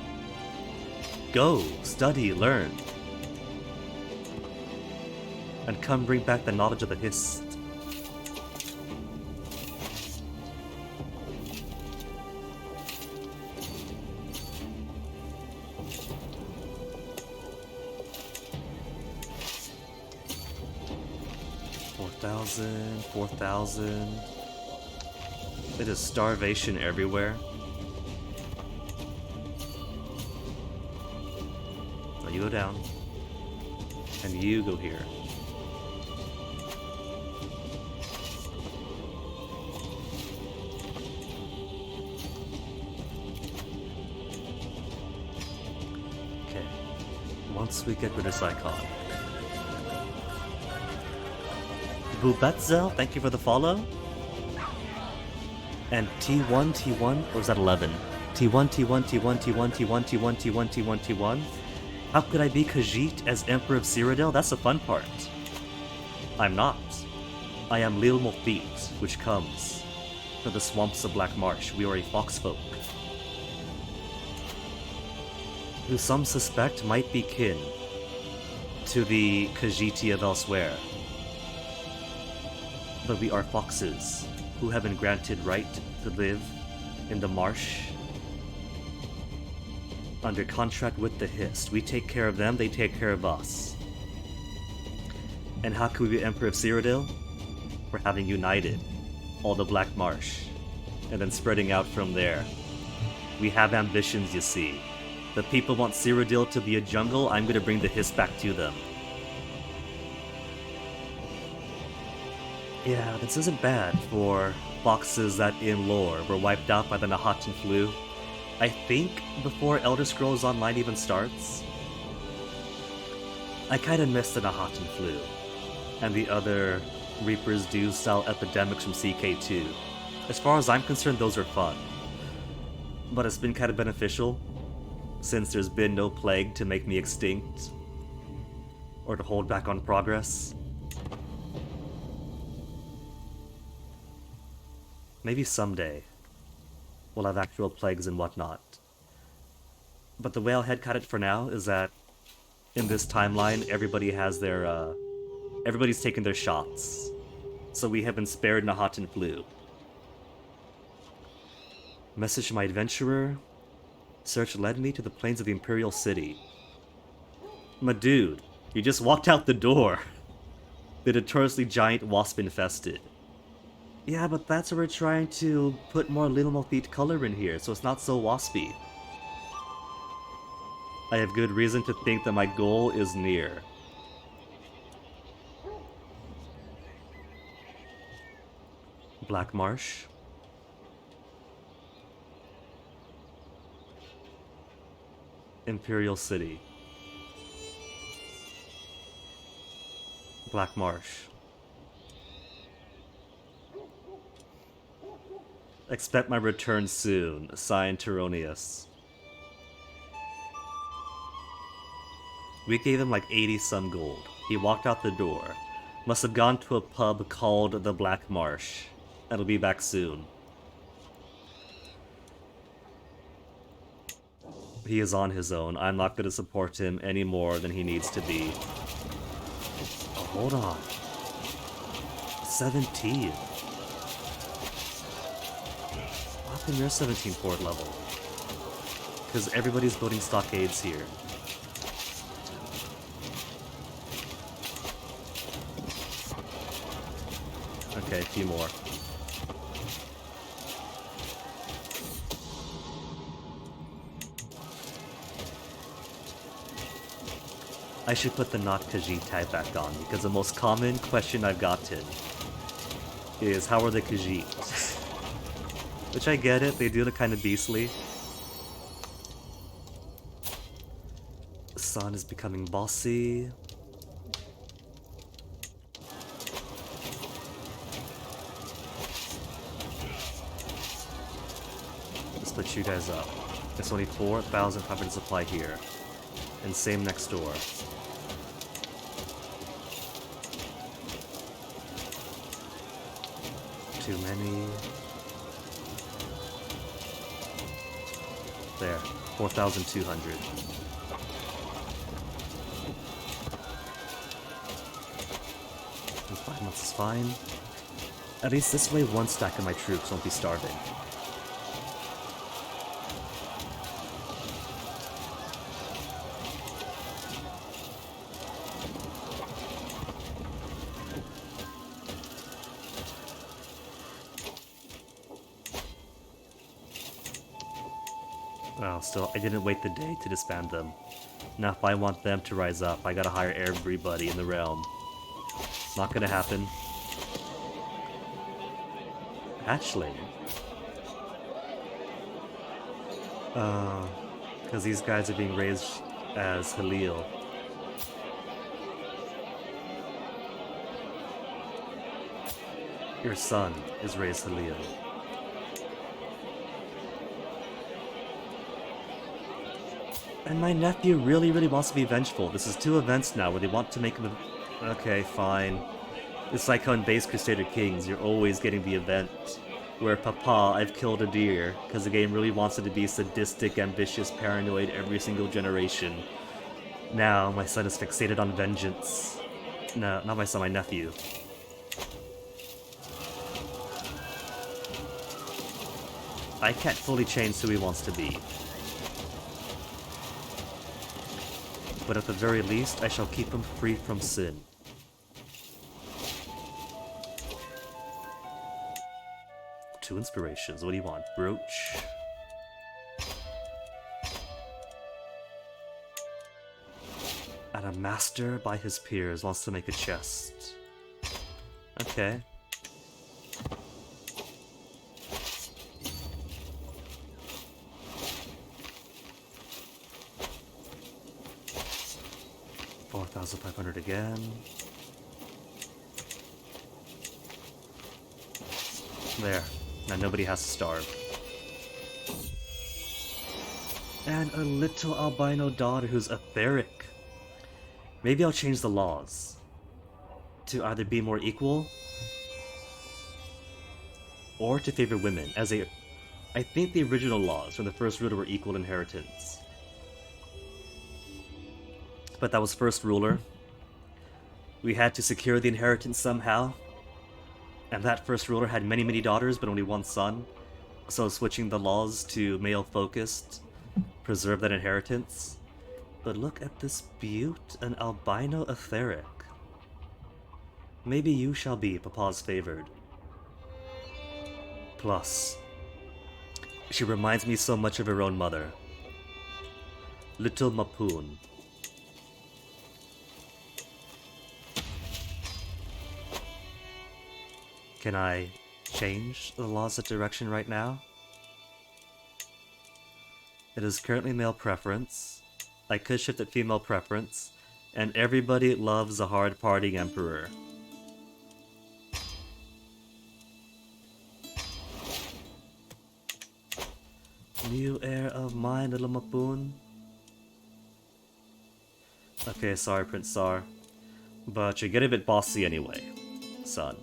Go, study, learn. And come bring back the knowledge of the Hist. $4,000. It is starvation everywhere. Now you go down. And you go here. Okay. we get rid of Psychon. Bubetzel, thank you for the follow. And T1, or is that 11? T1. How could I be Khajiit as Emperor of Cyrodiil? That's the fun part. I'm not. I am Lil Mofit, which comes from the swamps of Black Marsh. We are a foxfolk, who some suspect might be kin to the Khajiiti of elsewhere. But we are foxes who have been granted right to live in the marsh under contract with the Hist. We take care of them, they take care of us. And how can we be Emperor of Cyrodiil? For having united all the Black Marsh and then spreading out from there. We have ambitions, you see. The people want Cyrodiil to be a jungle, I'm gonna bring the Hist back to them. Yeah, this isn't bad for foxes that in lore were wiped out by the Nahatan flu. I think before Elder Scrolls Online even starts. I kinda miss the Nahatan flu and the other Reapers do style epidemics from CK2. As far as I'm concerned, those are fun. But it's been kinda beneficial since there's been no plague to make me extinct or to hold back on progress. Maybe someday we'll have actual plagues and whatnot. But the way I'll headcut it for now is that in this timeline, everybody has their, everybody's taken their shots. So we have been spared Nahatan flu. Message to my adventurer. Search led me to the plains of the Imperial City. My dude, you just walked out the door. The notoriously giant wasp infested. Yeah, but that's where we're trying to put more Little Mofit color in here, so it's not so waspy. I have good reason to think that my goal is near. Black Marsh. Imperial City. Black Marsh. Expect my return soon. Signed, Tyronius. We gave him like 80 some gold. He walked out the door. Must have gone to a pub called the Black Marsh. And will be back soon. He is on his own. I'm not going to support him any more than he needs to be. Oh, hold on. 17. How come you're 17 port level? Because everybody's building stockades here. Okay, a few more. I should put the not Khajiit tag back on, because the most common question I've gotten is, how are the Khajiit? Which I get it, they do look kind of beastly. The sun is becoming bossy. Let's put you guys up. It's only 4,500 supply here. And same next door. Too many. There, 4,200. And 5 months is fine. At least this way one stack of my troops won't be starving. Well, still, I didn't wait the day to disband them. Now if I want them to rise up, I gotta hire everybody in the realm. Not gonna happen. Hatchling. Because these guys are being raised as Halil. Your son is raised to Leo. And my nephew really wants to be vengeful. This is 2 events now where they want to make him a... Okay, fine. It's like how in Base Crusader Kings, you're always getting the event where Papa, I've killed a deer, because the game really wants it to be sadistic, ambitious, paranoid every single generation. Now, my son is fixated on vengeance. No, not my son, my nephew. I can't fully change who he wants to be. But at the very least, I shall keep him free from sin. Two inspirations. What do you want? Brooch. And a master by his peers wants to make a chest. Okay. $4,500 again. There. Now nobody has to starve. And a little albino daughter who's etheric. Maybe I'll change the laws to either be more equal or to favor women. I think the original laws from the first ruler were equal inheritance. But that was first ruler. We had to secure the inheritance somehow. And that first ruler had many daughters, but only one son. So switching the laws to male-focused preserved that inheritance. But look at this beaut, an albino etheric. Maybe you shall be Papa's favored. Plus, she reminds me so much of her own mother. Little Mapoon. Can I change the laws of direction right now? It is currently male preference. I could shift it female preference. And everybody loves a hard-partying emperor. New heir of mine, little Mapoon. Okay, sorry, Prince Sar. But you're getting a bit bossy anyway, son.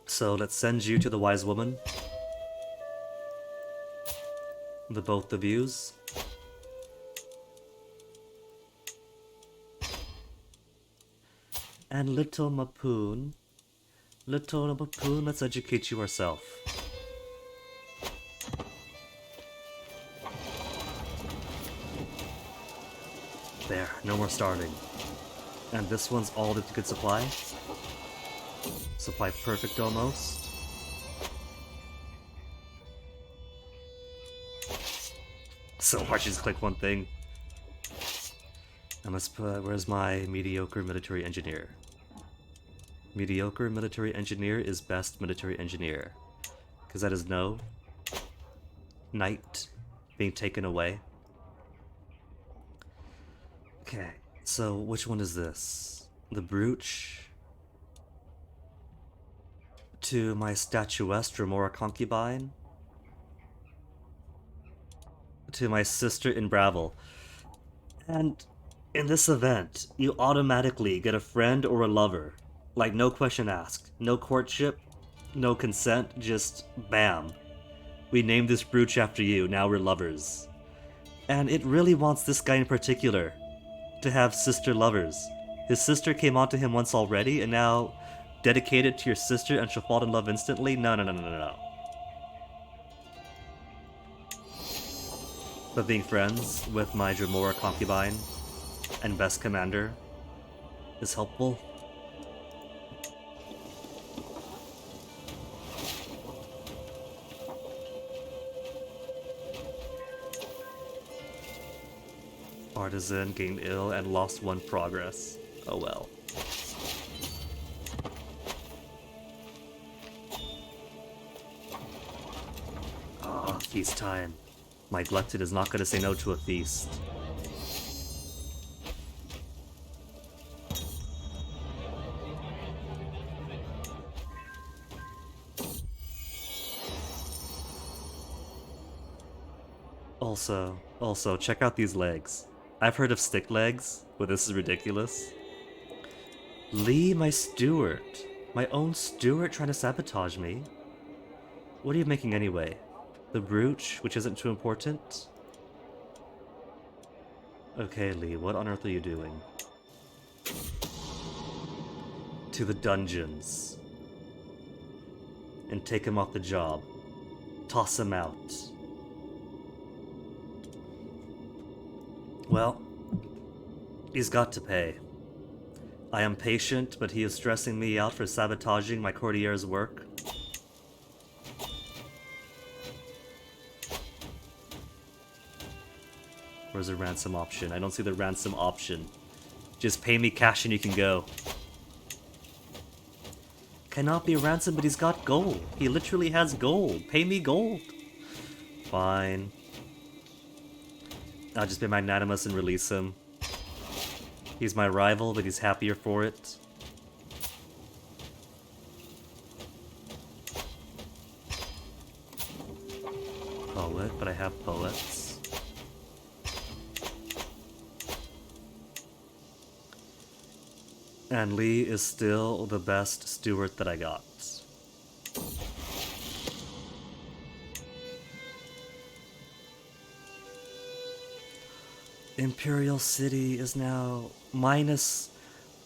So let's send you to the wise woman. The both of yous. And little Mapoon. Little Mapoon, let's educate you ourselves. There, no more starving. And this one's all that you could supply? Supply perfect almost. So hard to just click one thing. And let's put, where's my mediocre military engineer? Mediocre military engineer is best military engineer. Because that is no knight being taken away. Okay, so which one is this? The brooch to my statuesque Remora concubine, to my sister in Bravel. And in this event, you automatically get a friend or a lover. Like, no question asked. No courtship, no consent, just bam. We named this brooch after you, now we're lovers. And it really wants this guy in particular to have sister lovers. His sister came onto him once already, and now dedicated to your sister and she'll fall in love instantly? No. But being friends with my Dremora concubine and best commander is helpful. Artisan gained ill and lost 1 progress. Oh well. Feast time. My glutton is not going to say no to a feast. Also, check out these legs. I've heard of stick legs, but this is ridiculous. Lee, my steward. My own steward trying to sabotage me. What are you making anyway? The brooch, which isn't too important? Okay, Lee, what on earth are you doing? To the dungeons. And take him off the job. Toss him out. Well, he's got to pay. I am patient, but he is stressing me out for sabotaging my courtier's work. Where's the ransom option? I don't see the ransom option. Just pay me cash and you can go. Cannot be ransom, but he's got gold. He literally has gold. Pay me gold. Fine. I'll just be magnanimous and release him. He's my rival, but he's happier for it. Poet, but I have poets. And Lee is still the best steward that I got. Imperial City is now minus...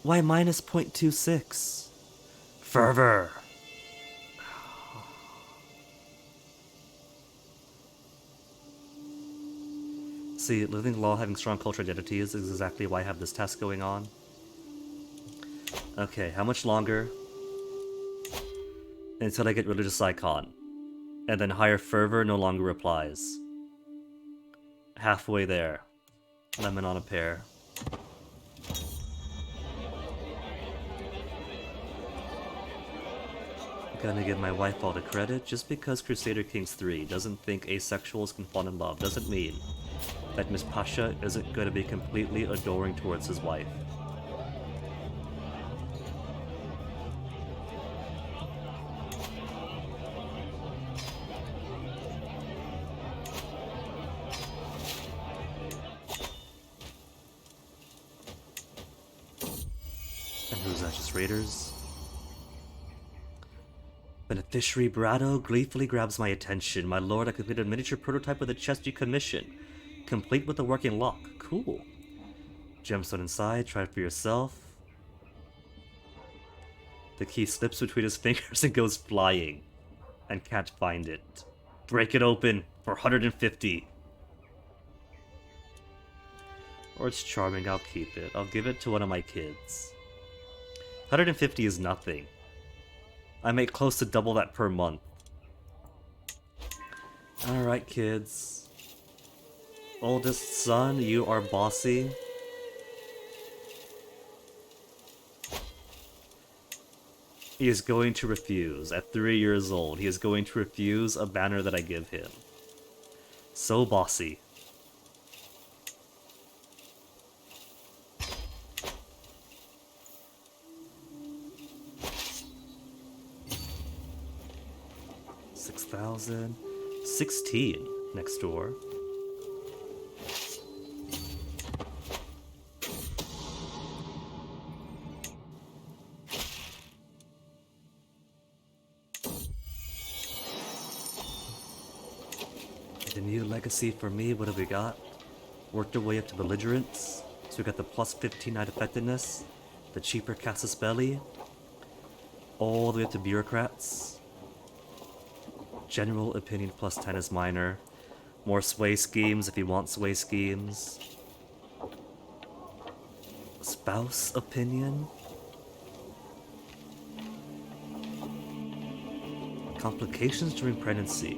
Why minus 0.26? Fervor! See, living law having strong cultural identities is exactly why I have this task going on. Okay, how much longer? Until I get religious icon. And then higher fervor no longer replies. Halfway there. Lemon on a pear. Gonna give my wife all the credit. Just because Crusader Kings 3 doesn't think asexuals can fall in love doesn't mean that Mispaxa isn't gonna be completely adoring towards his wife. Raiders. Beneficiary Brado gleefully grabs my attention. My lord, I completed a miniature prototype of the chest you commissioned, complete with a working lock. Cool. Gemstone inside, try it for yourself. The key slips between his fingers and goes flying. And can't find it. Break it open for 150. Or it's charming, I'll keep it. I'll give it to one of my kids. 150 is nothing. I make close to double that per month. Alright, kids. Oldest son, you are bossy. He is going to refuse. At 3 years old, he is going to refuse a banner that I give him. So bossy. $6,000. 16 next door. The new legacy for me, what have we got? Worked our way up to belligerence. So we got the plus 15 night effectiveness, the cheaper casus belli, all the way up to bureaucrats. General opinion plus 10 is minor. More sway schemes if you want sway schemes. Spouse opinion? Complications during pregnancy.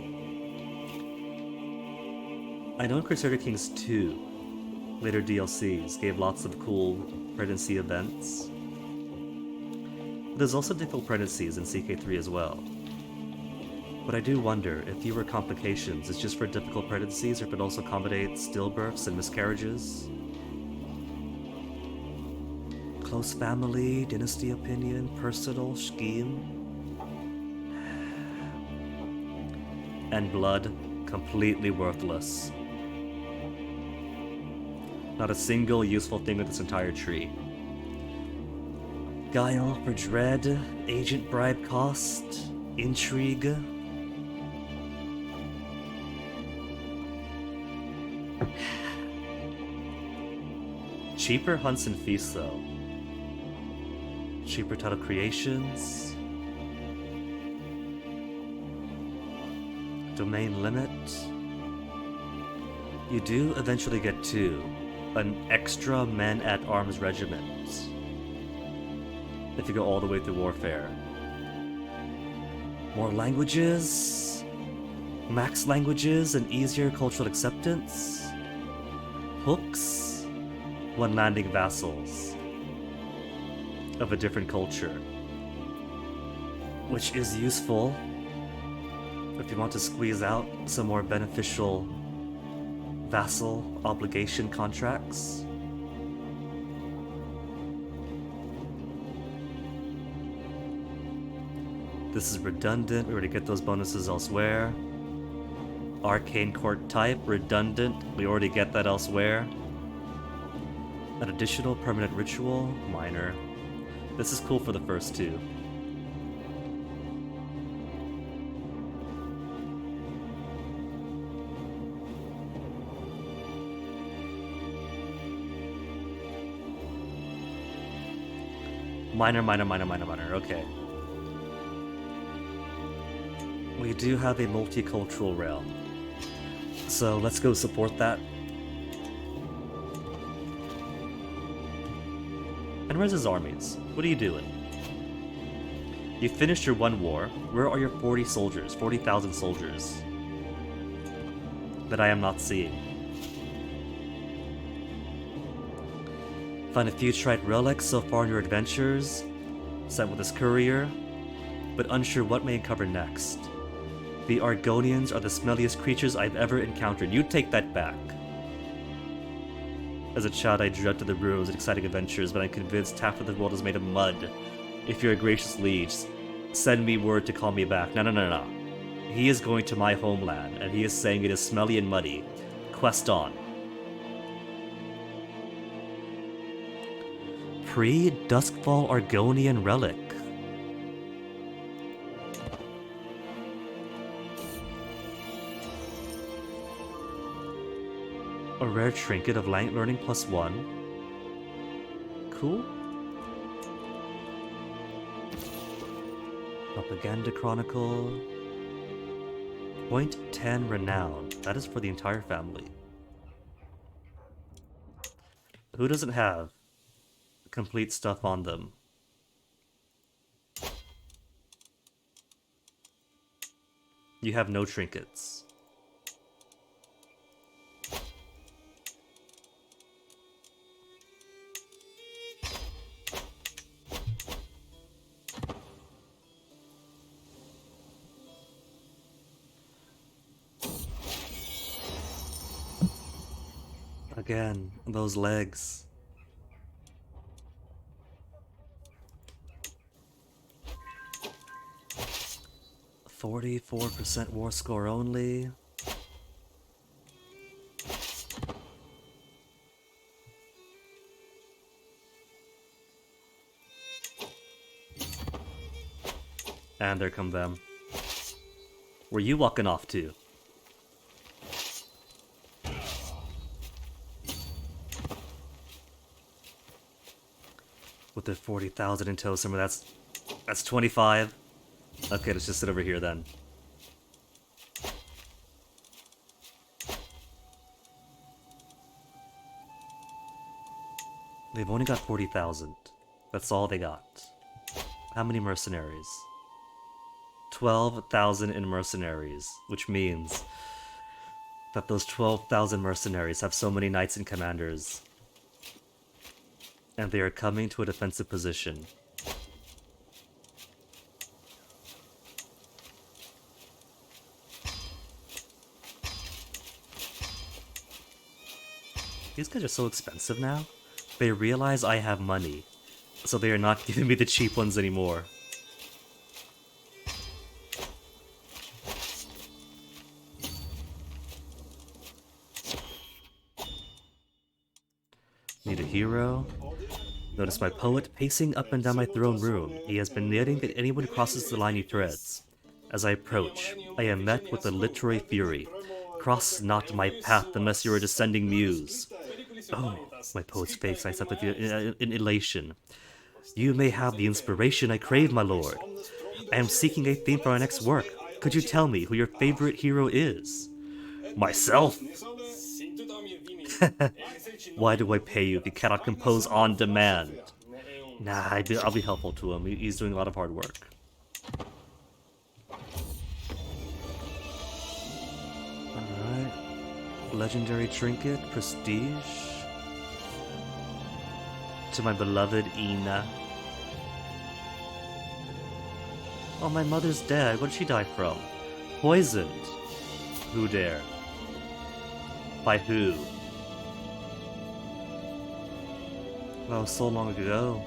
I know in Crusader Kings 2, later DLCs gave lots of cool pregnancy events. But there's also difficult pregnancies in CK3 as well. But I do wonder if fewer complications is just for difficult pregnancies or if it also accommodates stillbirths and miscarriages. Close family, dynasty opinion, personal scheme. And blood, completely worthless. Not a single useful thing with this entire tree. Guile for dread, agent bribe cost, intrigue. Cheaper hunts and feasts though. Cheaper title creations. Domain limit. You do eventually get two. An extra men-at-arms regiment. If you go all the way through warfare. More languages. Max languages and easier cultural acceptance. Hooks. When landing vassals. Of a different culture. Which is useful if you want to squeeze out some more beneficial vassal obligation contracts. This is redundant, we already get those bonuses elsewhere. Arcane court type, redundant, we already get that elsewhere. An additional permanent ritual, minor. This is cool for the first two. Minor, okay. We do have a multicultural realm. So let's go support that. And where's his armies? What are you doing? You finished your one war. Where are your 40 soldiers? 40,000 soldiers. That I am not seeing. Find a few trite relics so far in your adventures. Sent with this courier. But unsure what may uncover next. The Argonians are the smelliest creatures I've ever encountered. You take that back. As a child, I dreamt of the ruins and exciting adventures, but I'm convinced half of the world is made of mud. If you're a gracious liege, send me word to call me back. No. He is going to my homeland, and he is saying it is smelly and muddy. Quest on. Pre-Duskfall Argonian relic. A rare trinket of learning +1. Cool. Propaganda Chronicle. Point 10 renown. That is for the entire family. Who doesn't have complete stuff on them? You have no trinkets. Again, those legs. %44% war score only. And there come them. Where you walking off to? With the 40,000 in tow somewhere, that's 25. Okay, let's just sit over here then. They've only got 40,000. That's all they got. How many mercenaries? 12,000 in mercenaries, which means that those 12,000 mercenaries have so many knights and commanders. And they are coming to a defensive position. These guys are so expensive now. They realize I have money, so they are not giving me the cheap ones anymore. Need a hero. Notice my poet pacing up and down my throne room. He has been knitting that anyone who crosses the line he treads. As I approach, I am met with a literary fury. Cross not my path unless you are a descending muse. Oh, my poet's face lights up with in elation. You may have the inspiration I crave, my lord. I am seeking a theme for our next work. Could you tell me who your favorite hero is? Myself? Why do I pay you if you cannot compose on demand? Nah, I'll be helpful to him. He's doing a lot of hard work. Alright. Legendary trinket, prestige. To my beloved Ina. Oh, my mother's dead. What did she die from? Poisoned. Who dare? By who? Oh, so long ago.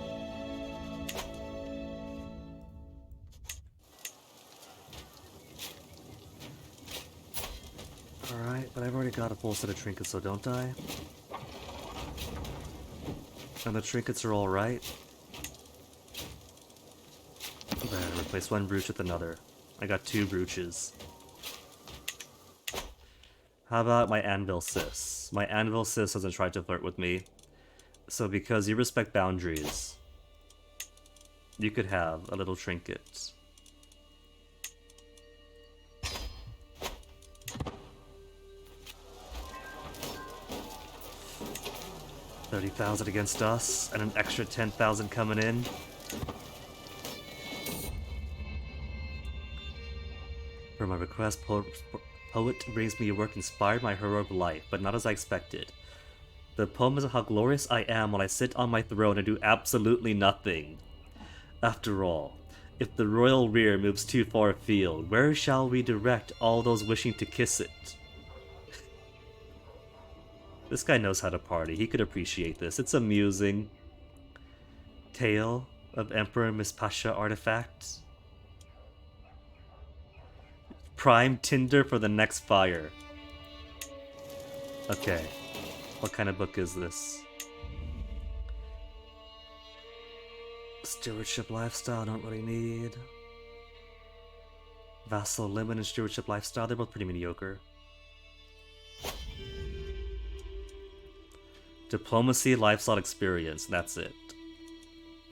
Alright, but I've already got a full set of trinkets, so don't I? And the trinkets are alright. There, replace one brooch with another. I got 2 brooches. How about my anvil sis? My anvil sis hasn't tried to flirt with me. So because you respect boundaries, you could have a little trinket. $30,000 against us, and an extra 10,000 coming in. For my request, poet brings me a work inspired by my heroic life, but not as I expected. The poem is how glorious I am when I sit on my throne and do absolutely nothing. After all, if the royal rear moves too far afield, where shall we direct all those wishing to kiss it? This guy knows how to party. He could appreciate this. It's amusing. Tale of Emperor Mispaxa artifact. Prime Tinder for the next fire. Okay. What kind of book is this? Stewardship lifestyle, don't really need. Vassal limit and stewardship lifestyle, they're both pretty mediocre. Diplomacy, lifestyle experience, that's it.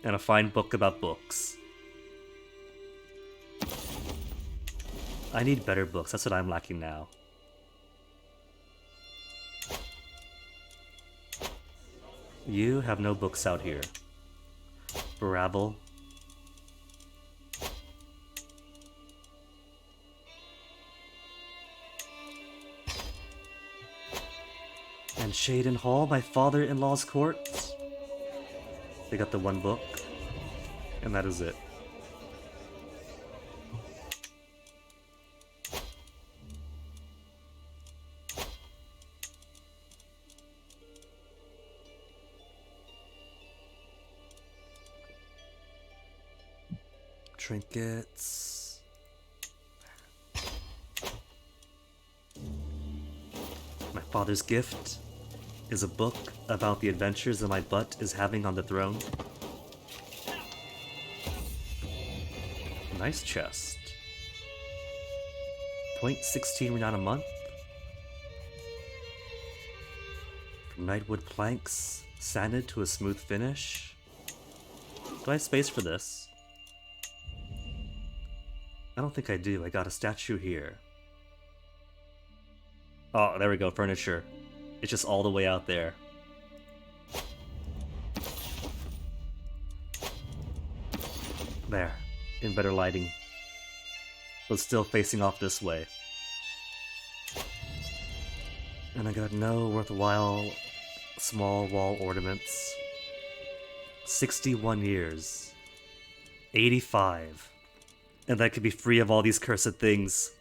And a fine book about books. I need better books, that's what I'm lacking now. You have no books out here. Brabble. And Shaden Hall, my father-in-law's court. They got the one book. And that is it. Trinkets. My father's gift is a book about the adventures that my butt is having on the throne. Nice chest. 0.16 renown a month. From Nightwood planks, sanded to a smooth finish. Do I have space for this? I don't think I do. I got a statue here. Oh, there we go, furniture. It's just all the way out there. There, in better lighting. But still facing off this way. And I got no worthwhile small wall ornaments. 61 years. 85. And that could be free of all these cursed things.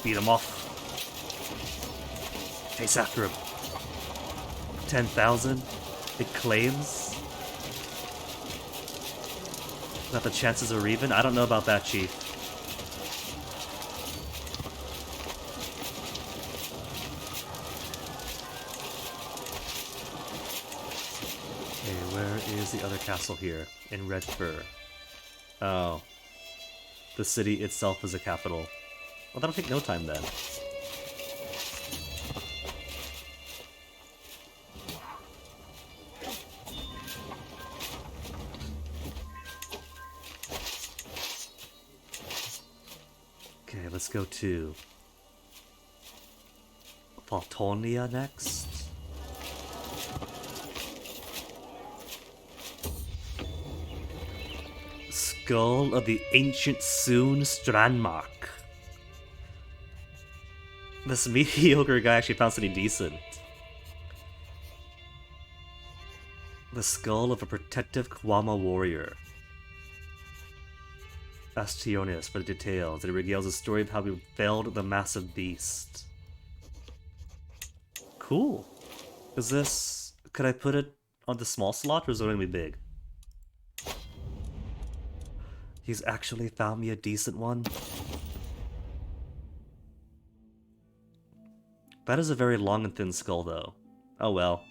Beat him off. Chase after him. 10,000? It claims? That the chances are even? I don't know about that, Chief. Okay, where is the other castle here? In Red Fur. Oh. The city itself is a capital. Well, that'll take no time then. Okay, let's go to Faltonia next. Skull of the ancient Soon Strandmark. This mediocre guy actually found something decent. The skull of a protective Kwama warrior. Ask Tionis for the details. It regales a story of how we felled the massive beast. Cool. Is this... Could I put it on the small slot, or is it going to be big? He's actually found me a decent one. That is a very long and thin skull, though. Oh well.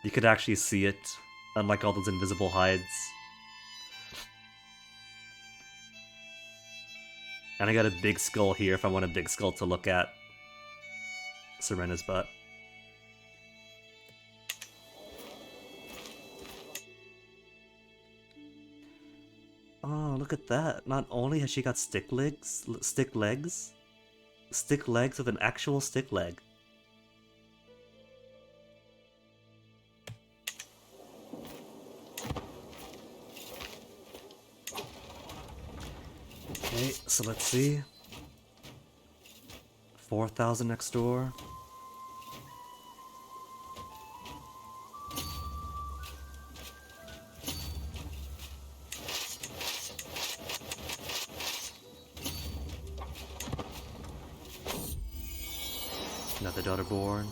You could actually see it, unlike all those invisible hides. And I got a big skull here if I want a big skull to look at. Serena's butt. Oh, look at that. Not only has she got stick legs with an actual stick leg. Okay, so let's see. 4,000 next door. Another daughter born.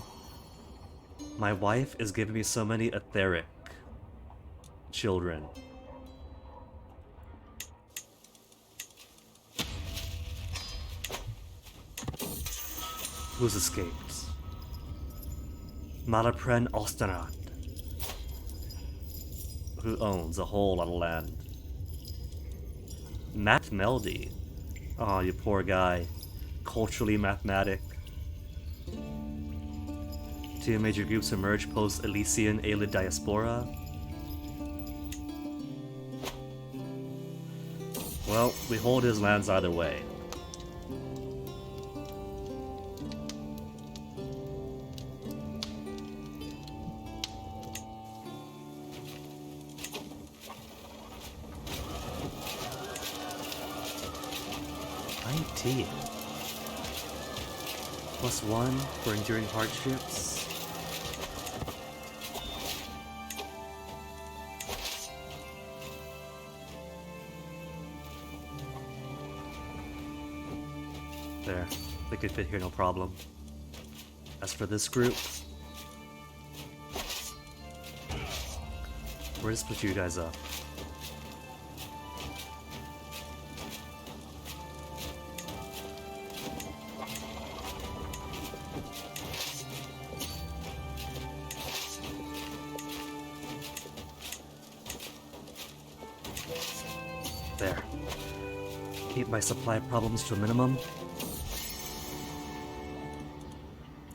My wife is giving me so many etheric children. Who's escaped? Malapren Osterrand, who owns a whole lot of land. Matt Meldy. Oh, you poor guy. Culturally mathematic. Two major groups emerge post-Elysian Aelid Diaspora. Well, we hold his lands either way. +1 for enduring hardships. There, they could fit here no problem. As for this group, we're just split you guys up. There. Keep my supply problems to a minimum.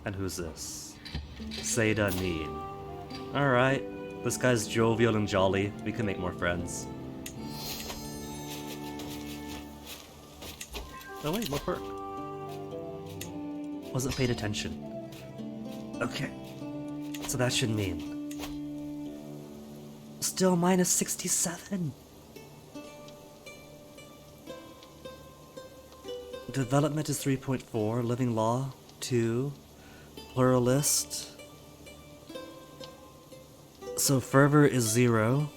And who's this? Seda Neen. Alright, this guy's jovial and jolly. We can make more friends. Oh wait, more perk. Wasn't paid attention. Okay. So that should mean... Still minus 67! Development is 3.4, Living Law 2, Pluralist. So Fervor is 0.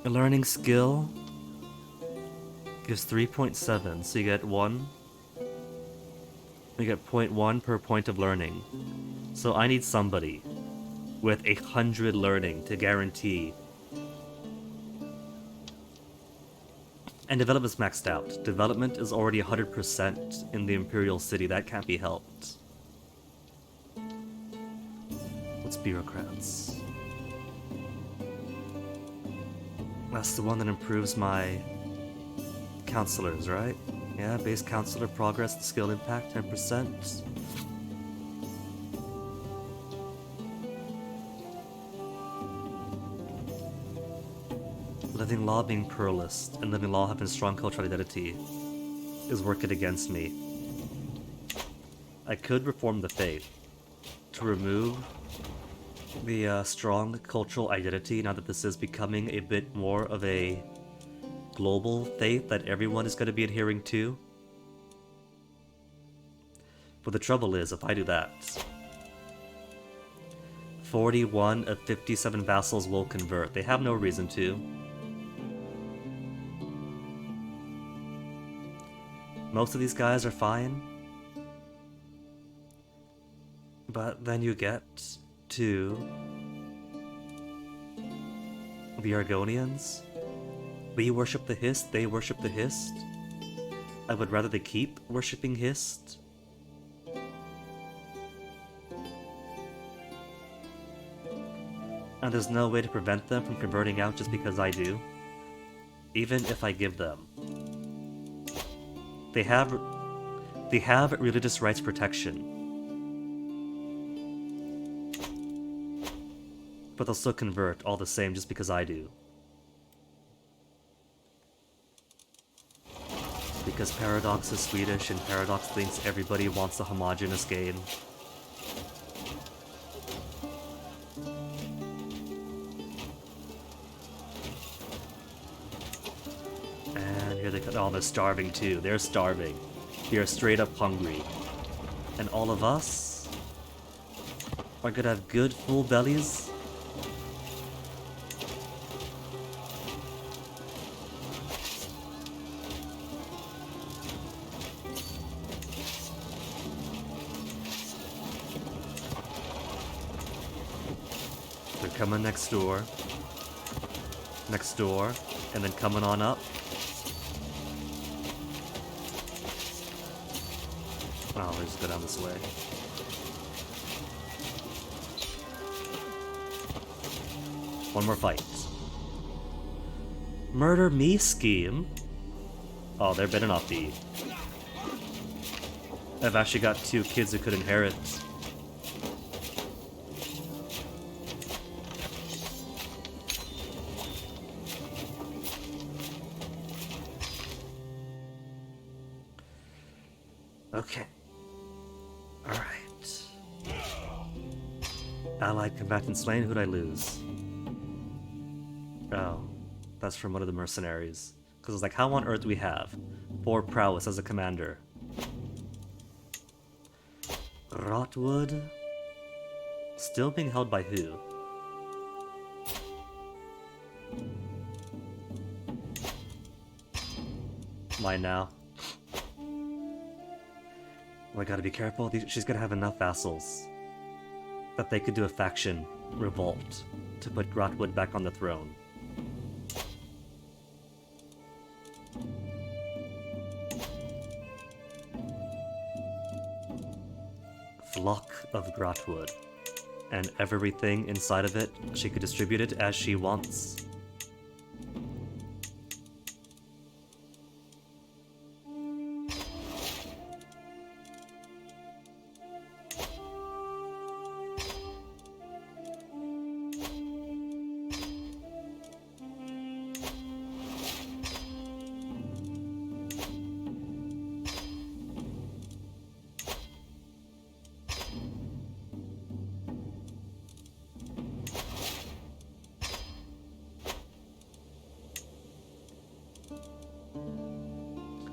Learning Skill. Gives 3.7, so you get 1. You get 0.1 per point of learning. So I need somebody with 100 learning to guarantee. And development's maxed out. Development is already 100% in the Imperial City. That can't be helped. What's bureaucrats? That's the one that improves my counselors, right? Yeah, base counselor progress and skill impact 10%. Living Law being pluralist and Living Law having strong cultural identity is working against me. I could reform the faith to remove the strong cultural identity now that this is becoming a bit more of a global faith that everyone is going to be adhering to. But the trouble is, if I do that, 41 of 57 vassals will convert. They have no reason to. Most of these guys are fine. But then you get to the Argonians. We worship the Hist, they worship the Hist. I would rather they keep worshipping Hist. And there's no way to prevent them from converting out just because I do. Even if I give them. They have religious rights protection. But they'll still convert all the same just because I do. Because Paradox is Swedish and Paradox thinks everybody wants a homogeneous game. And here they come. Oh, they're starving too. They're starving. They're straight up hungry. And all of us are gonna have good full bellies. Coming next door, and then coming on up. Oh, let's go down this way. One more fight. Murder me scheme? Oh, there better not be. I've actually got 2 kids who could inherit. Okay. Alright. Allied combatant slain, who'd I lose? Oh. That's from one of the mercenaries. Because it's like, how on earth do we have 4 prowess as a commander? Rotwood? Still being held by who? Mine now. Oh, I gotta be careful. She's gonna have enough vassals that they could do a faction revolt to put Grotwood back on the throne. Flock of Grotwood. And everything inside of it, she could distribute it as she wants.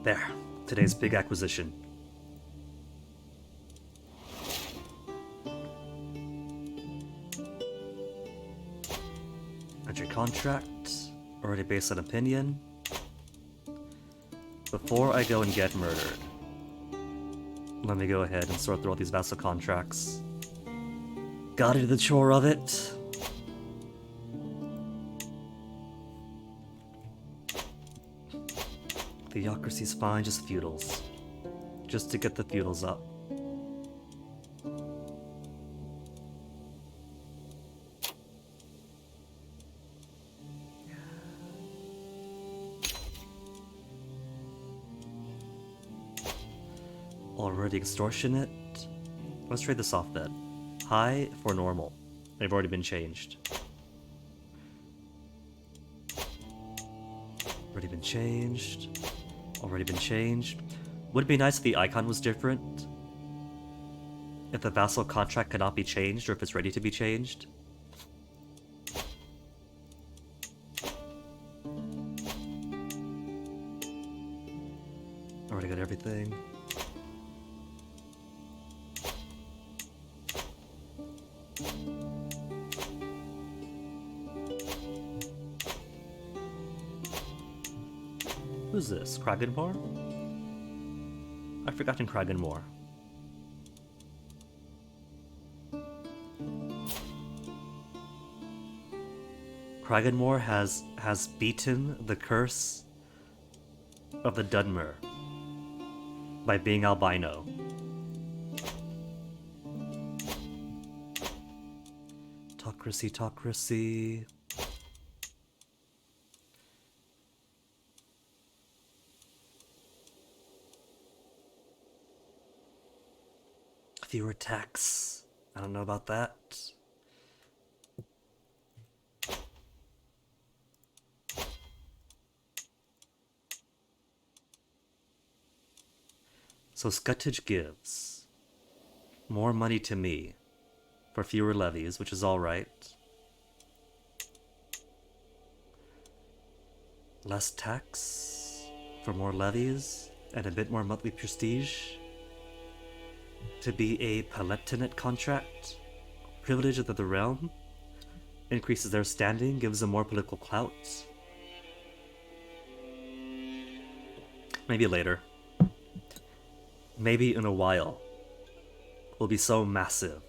There, today's big acquisition. Entry contract, already based on opinion. Before I go and get murdered, let me go ahead and sort through all these vassal contracts. Gotta do the chore of it. Theocracy's fine, just feudals. Just to get the feudals up. Already extortionate. Let's trade this off then. High for normal. They've already been changed. Already been changed. Already been changed. Would it be nice if the icon was different? If the vassal contract cannot be changed, or if it's ready to be changed? Already got everything. Who's this? Kragenmore? I've forgotten Kragenmore. Kragenmore has beaten the curse of the Dunmer by being albino. Tocracy. Fewer attacks. I don't know about that. So Scuttage gives more money to me for fewer levies, which is alright. Less tax for more levies and a bit more monthly prestige. To be a palatinate contract, privilege of the realm, increases their standing, gives them more political clout. Maybe later. Maybe in a while. Will be so massive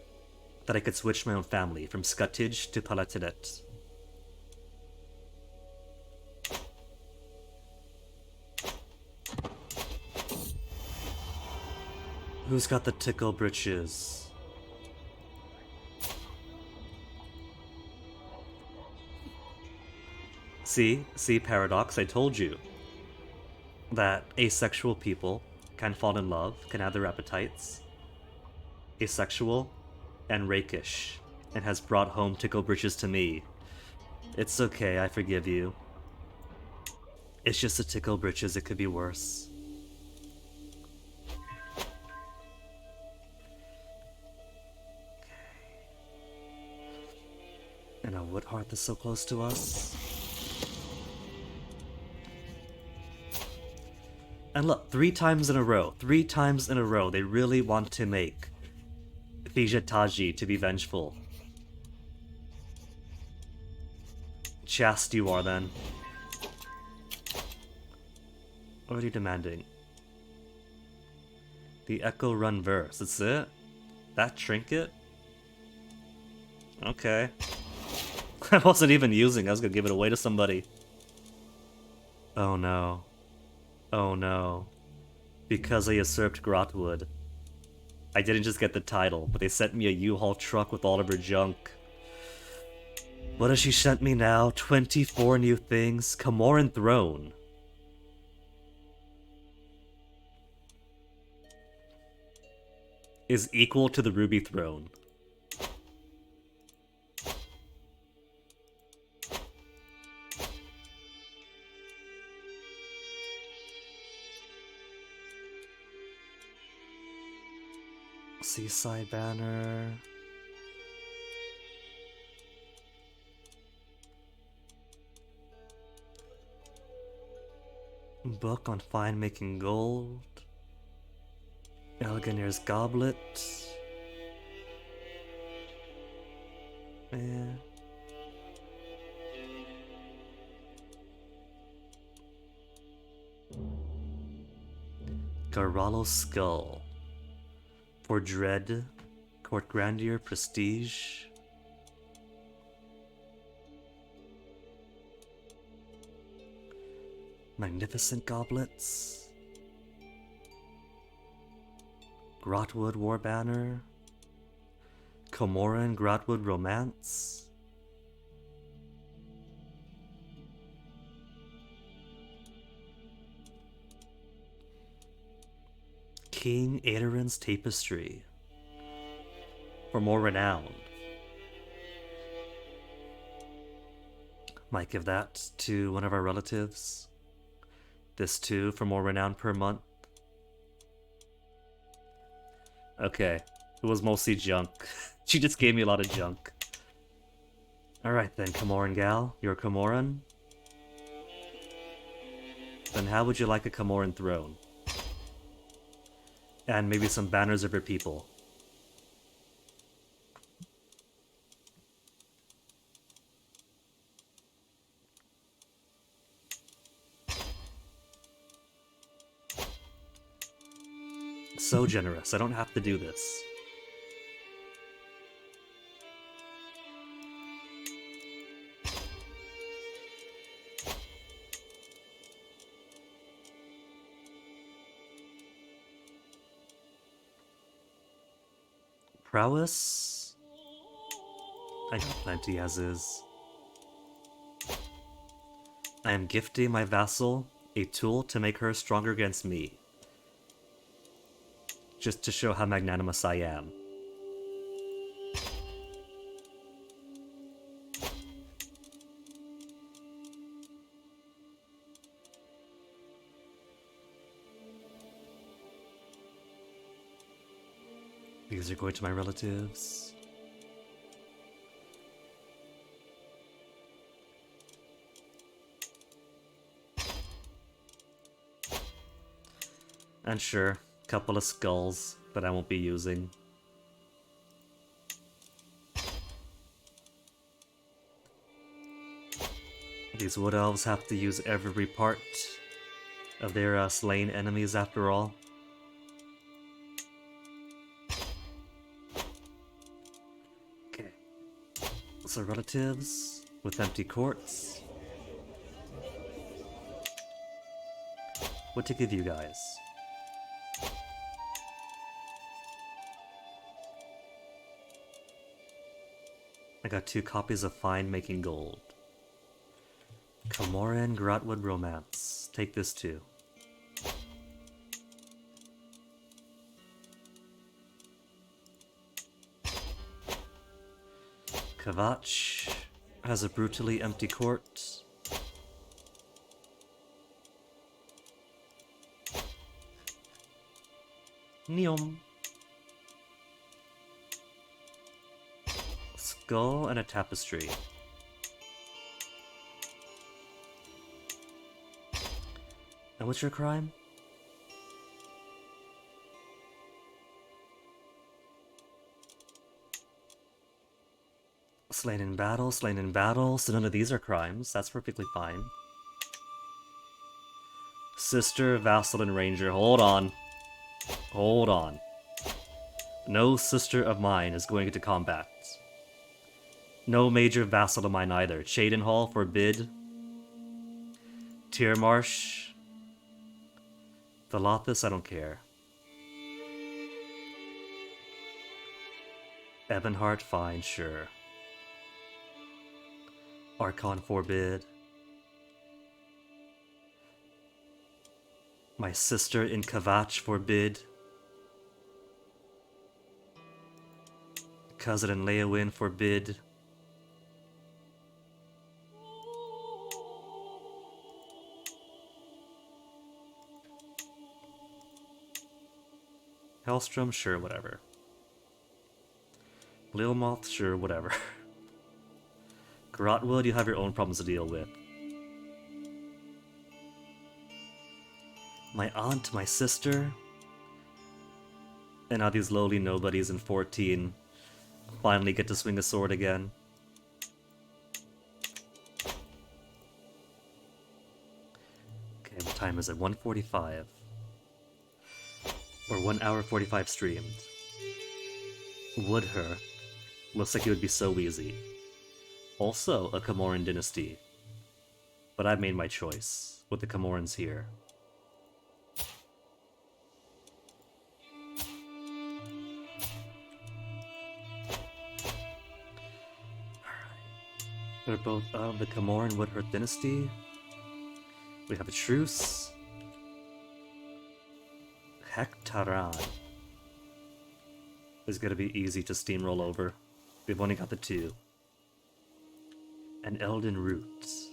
that I could switch my own family from Scuttage to palatinate. Who's got the tickle britches? See, Paradox, I told you that asexual people can fall in love, can have their appetites. Asexual and rakish, and has brought home tickle britches to me. It's okay, I forgive you. It's just a tickle britches, it could be worse. And a Woodhearth is so close to us. And look, 3 times in a row, they really want to make Fijetaji to be vengeful. Chaste you are then. Already demanding. The Echo Run verse, that's it? That trinket? Okay. I wasn't even using it. I was gonna give it away to somebody. Oh no. Oh no. Because I usurped Grotwood. I didn't just get the title, but they sent me a U-Haul truck with all of her junk. What has she sent me now? 24 new things? Camoran Throne. Is equal to the Ruby Throne. Seaside Banner. Book on fine making gold. Elginir's Goblet. Yeah. Garalo Skull. For dread, court grandeur, prestige. Magnificent goblets. Grotwood War Banner. Comoran Grotwood Romance. King Aedarin's Tapestry. For more renown. Might give that to one of our relatives. This too for more renown per month. Okay, it was mostly junk. She just gave me a lot of junk. Alright then, Comoran gal. You're a Comoran? Then how would you like a Comoran throne? And maybe some banners of your people. So generous, I don't have to do this. Prowess? I got plenty as is. I am gifting my vassal a tool to make her stronger against me. Just to show how magnanimous I am. These are going to my relatives. And sure, a couple of skulls that I won't be using. These wood elves have to use every part of their slain enemies after all. Okay. So relatives with empty courts. What to give you guys? I got 2 copies of Fine Making Gold. Comoran Grotwood Romance. Take this too. Kavach has a brutally empty court. Neom. Skull and a tapestry. And what's your crime? Slain in battle, so none of these are crimes. That's perfectly fine. Sister, vassal, and ranger. Hold on. Hold on. No sister of mine is going into combat. No major vassal of mine either. Cheydinhall, forbid. Tyrmarsh. Velothus, I don't care. Ebonheart, fine, sure. Archon, forbid. My sister in Kavach, forbid. Cousin in Leowin, forbid. Hellstrom, sure, whatever. Lilmoth, sure, whatever. Grotwood, you have your own problems to deal with. My aunt, my sister, and now these lowly nobodies in 14 finally get to swing a sword again. Okay, what time is it? 1:45. Or 1 hour 45 streamed. Would her. Looks like it would be so easy. Also a Comoran dynasty. But I've made my choice, with the Comorans here. They're both of the Comoran Woodhurt dynasty. We have a truce. Hektaran is gonna be easy to steamroll over. We've only got the 2. And Elden Roots.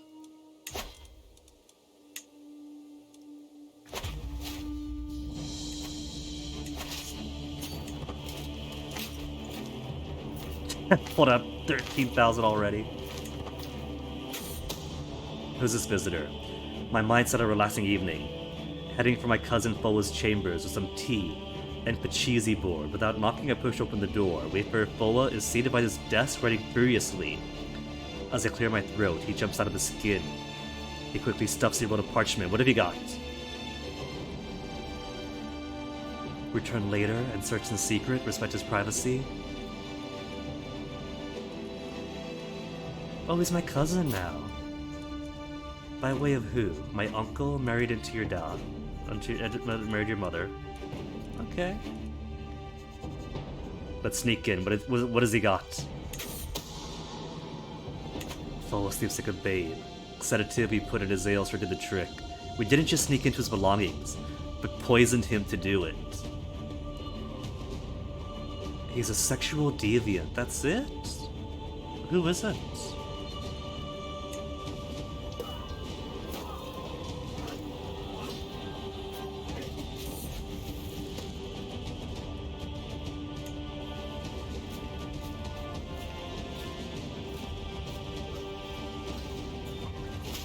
Hold up, 13,000 already. Who's this visitor? My mind set a relaxing evening. Heading for my cousin Foa's chambers with some tea and pachisi board. Without knocking, I push open the door. Wait for Foa is seated by his desk, writing furiously. As I clear my throat, he jumps out of the skin. He quickly stuffs the roll of parchment. What have you got? Return later and search in secret, respect his privacy. Oh, he's my cousin now. By way of who? My uncle married into your dad. Married your mother. Okay. Let's sneak in. What has he got? Fall asleep like a babe. Sedative we put in his ale sure did the trick. We didn't just sneak into his belongings, but poisoned him to do it. He's a sexual deviant, that's it? Who isn't?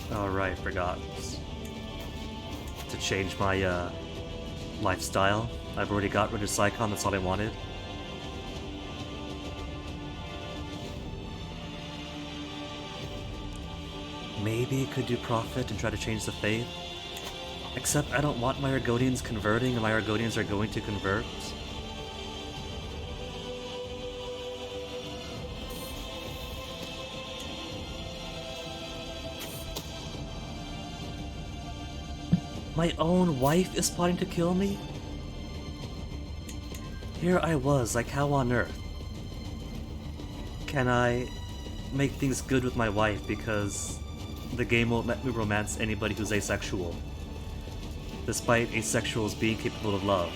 Alright, forgot to change my lifestyle. I've already got rid of Psychon, that's all I wanted. Maybe could do Prophet and try to change the faith. Except I don't want my Argonians converting, and my Argonians are going to convert. My own wife is plotting to kill me? Here I was, like how on earth? Can I make things good with my wife because the game won't let me romance anybody who's asexual, despite asexuals being capable of love?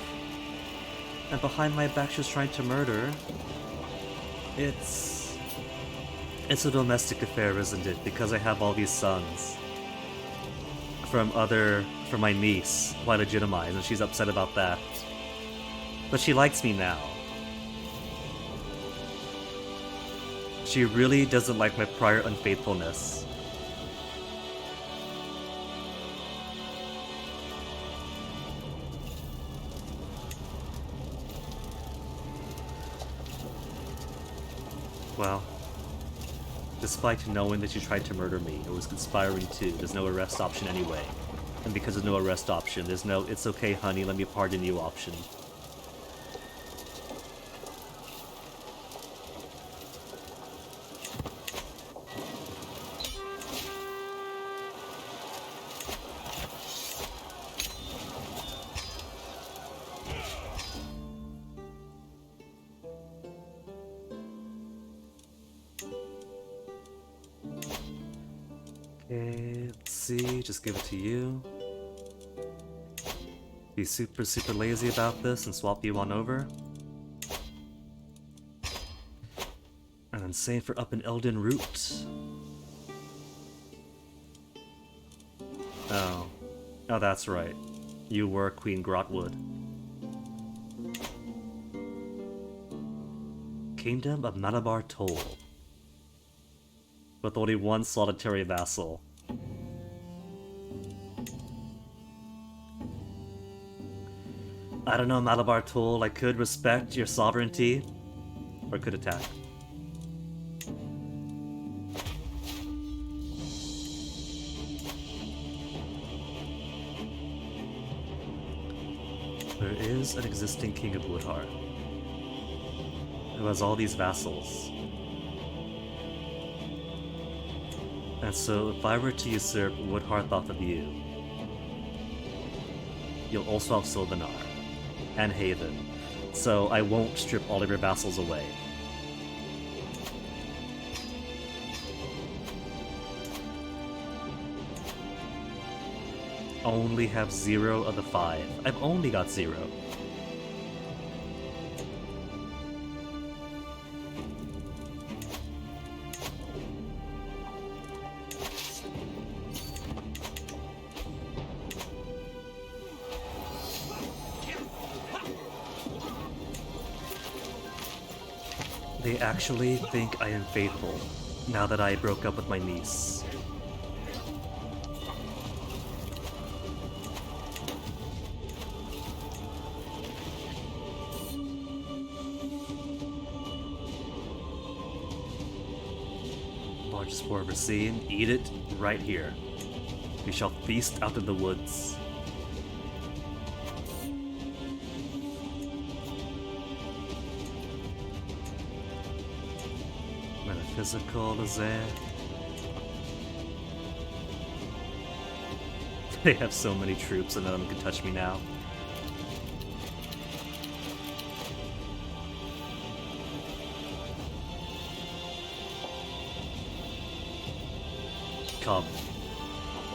And behind my back she's trying to murder. It's a domestic affair, isn't it? Because I have all these sons from my niece, who I legitimize, and she's upset about that. But she likes me now. She really doesn't like my prior unfaithfulness. Well, despite knowing that you tried to murder me, or was conspiring to, there's no arrest option anyway. And because there's no arrest option, there's no "it's okay, honey, let me pardon you" option. Okay, let's see, just give it to you. Be super lazy about this and swap you on over. And then same for up in Elden Root. Oh, that's right. You were Queen Grotwood. Kingdom of Malabar Toll. With only one solitary vassal. I don't know, Malabar Toll, I could respect your sovereignty, or could attack. There is an existing king of Woodheart who has all these vassals. And so if I were to usurp Woodheart off of you, you'll also have Sylvanar and Haven, so I won't strip all of your vassals away. Only have 0 of the 5. I've only got 0. They actually think I am faithful, now that I broke up with my niece. Largest spore ever seen, eat it right here. We shall feast out in the woods. Metaphysical is there. They have so many troops and none of them can touch me now. Come.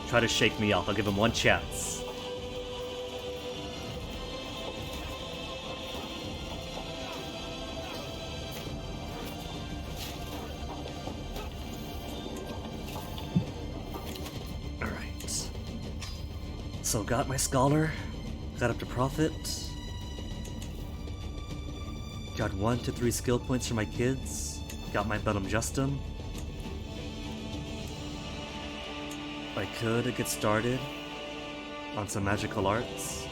Try to shake me off. I'll give him one chance. Alright. So got my scholar. Got up to prophet. Got 1 to 3 skill points for my kids. Got my Bellum Justum. I could get started on some magical arts,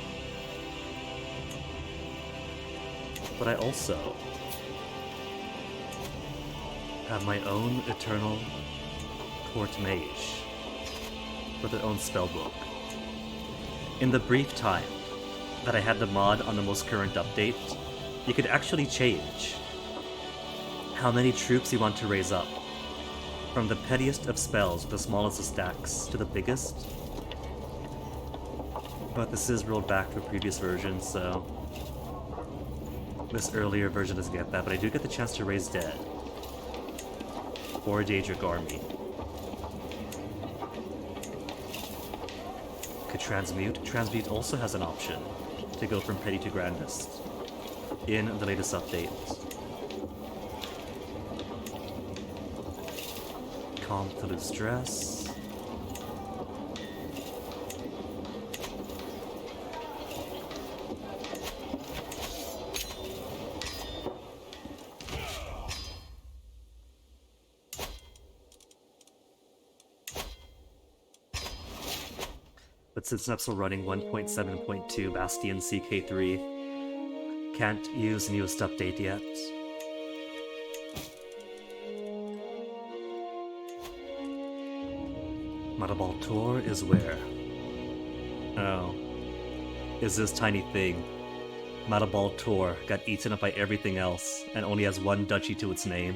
but I also have my own eternal court mage with their own spellbook. In the brief time that I had the mod on the most current update, you could actually change how many troops you want to raise up. From the pettiest of spells with the smallest of stacks to the biggest. But this is rolled back to a previous version, so this earlier version doesn't get that, but I do get the chance to raise dead. Or a Daedric army. Could transmute. Transmute also has an option to go from petty to grandest in the latest update. Calm to lose stress. But since I'm still running 1.7.2 Bastion CK3, can't use newest update yet. Madabal Tor is where? Oh. Is this tiny thing. Madabal Tor got eaten up by everything else and only has 1 duchy to its name.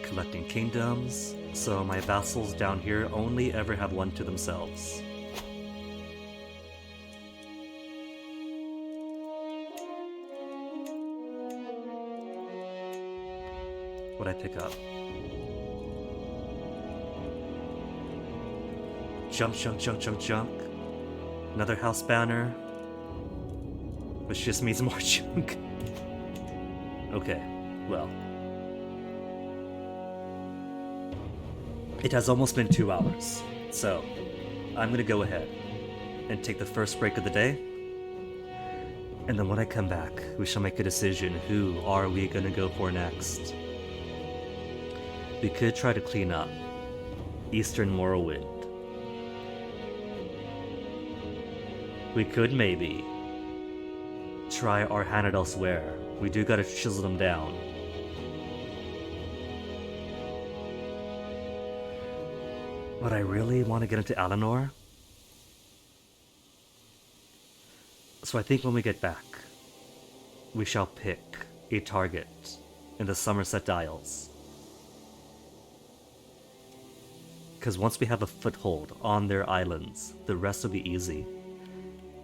Collecting kingdoms, so my vassals down here only ever have 1 to themselves. What'd I pick up? Junk, junk, junk, junk, junk. Another house banner. Which just means more junk. Okay, well. It has almost been 2 hours, so I'm gonna go ahead and take the first break of the day. And then when I come back, we shall make a decision. Who are we gonna go for next? We could try to clean up Eastern Morrowind. We could maybe try our hand at elsewhere. We do gotta chisel them down. . But I really want to get into Alinor. So I think when we get back, we shall pick a target in the Somerset Isles. Because once we have a foothold on their islands, the rest will be easy.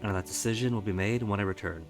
And that decision will be made when I return.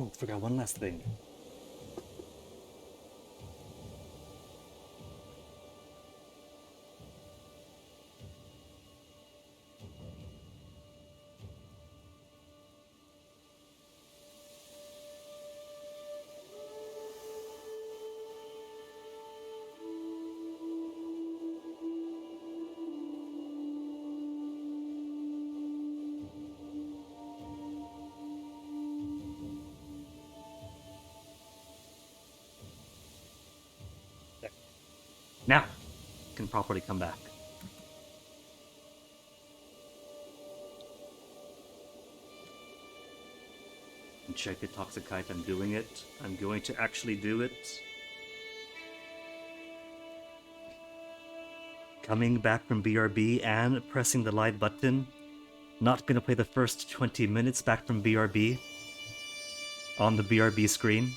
Oh, forgot one last thing. Now, can properly come back. And check it, Toxicite, I'm doing it. I'm going to actually do it. Coming back from BRB and pressing the live button. Not gonna play the first 20 minutes back from BRB. On the BRB screen.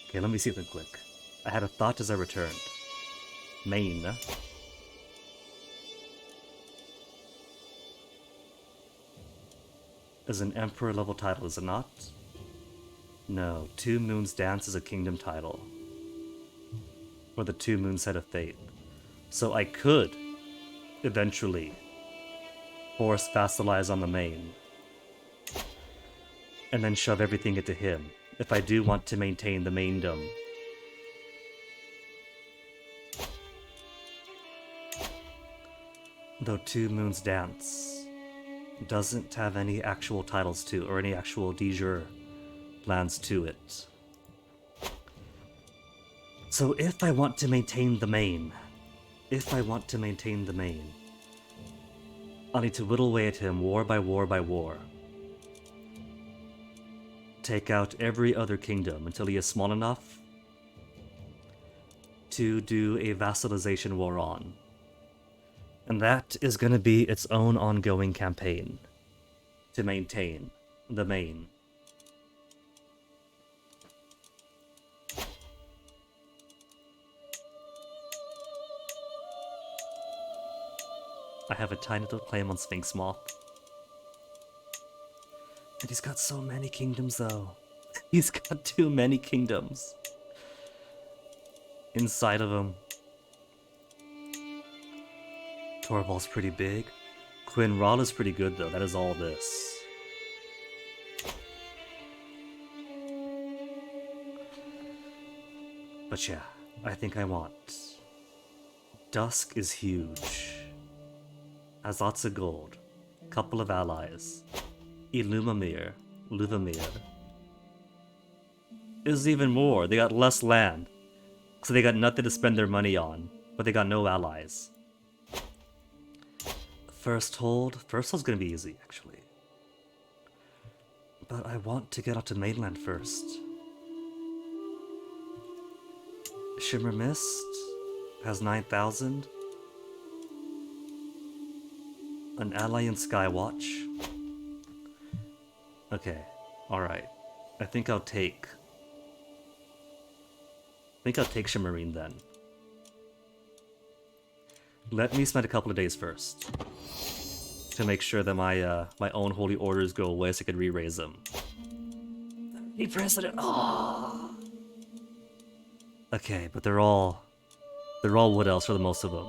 Okay, let me see them quick. I had a thought as I returned. Main. Is an emperor level title, is it not? No, Two Moons Dance is a kingdom title. Or the Two Moons Set of Fate. So I could, eventually, force vassalize on the main. And then shove everything into him, if I do want to maintain the maindom. Though Two Moons Dance doesn't have any actual titles to, or any actual de jure lands to it. So if I want to maintain the main, I'll need to whittle away at him war by war by war. Take out every other kingdom until he is small enough to do a vassalization war on. And that is going to be its own ongoing campaign to maintain the main. I have a tiny little claim on Sphinx Moth. And he's got so many kingdoms though. He's got too many kingdoms inside of him. Torval's pretty big. Quinn Ralla's pretty good though, that is all this. But yeah, I think I want. Dusk is huge. Has lots of gold. Couple of allies. Luvamir is even more. They got less land. So they got nothing to spend their money on. But they got no allies. First hold's gonna be easy, actually. But I want to get out to mainland first. Shimmer Mist has 9,000. An ally in Skywatch. Okay, alright. I think I'll take Shimmerine then. Let me spend a couple of days first to make sure that my own holy orders go away so I can re-raise them. Hey, President! Oh! Okay, but they're all wood elves for the most of them.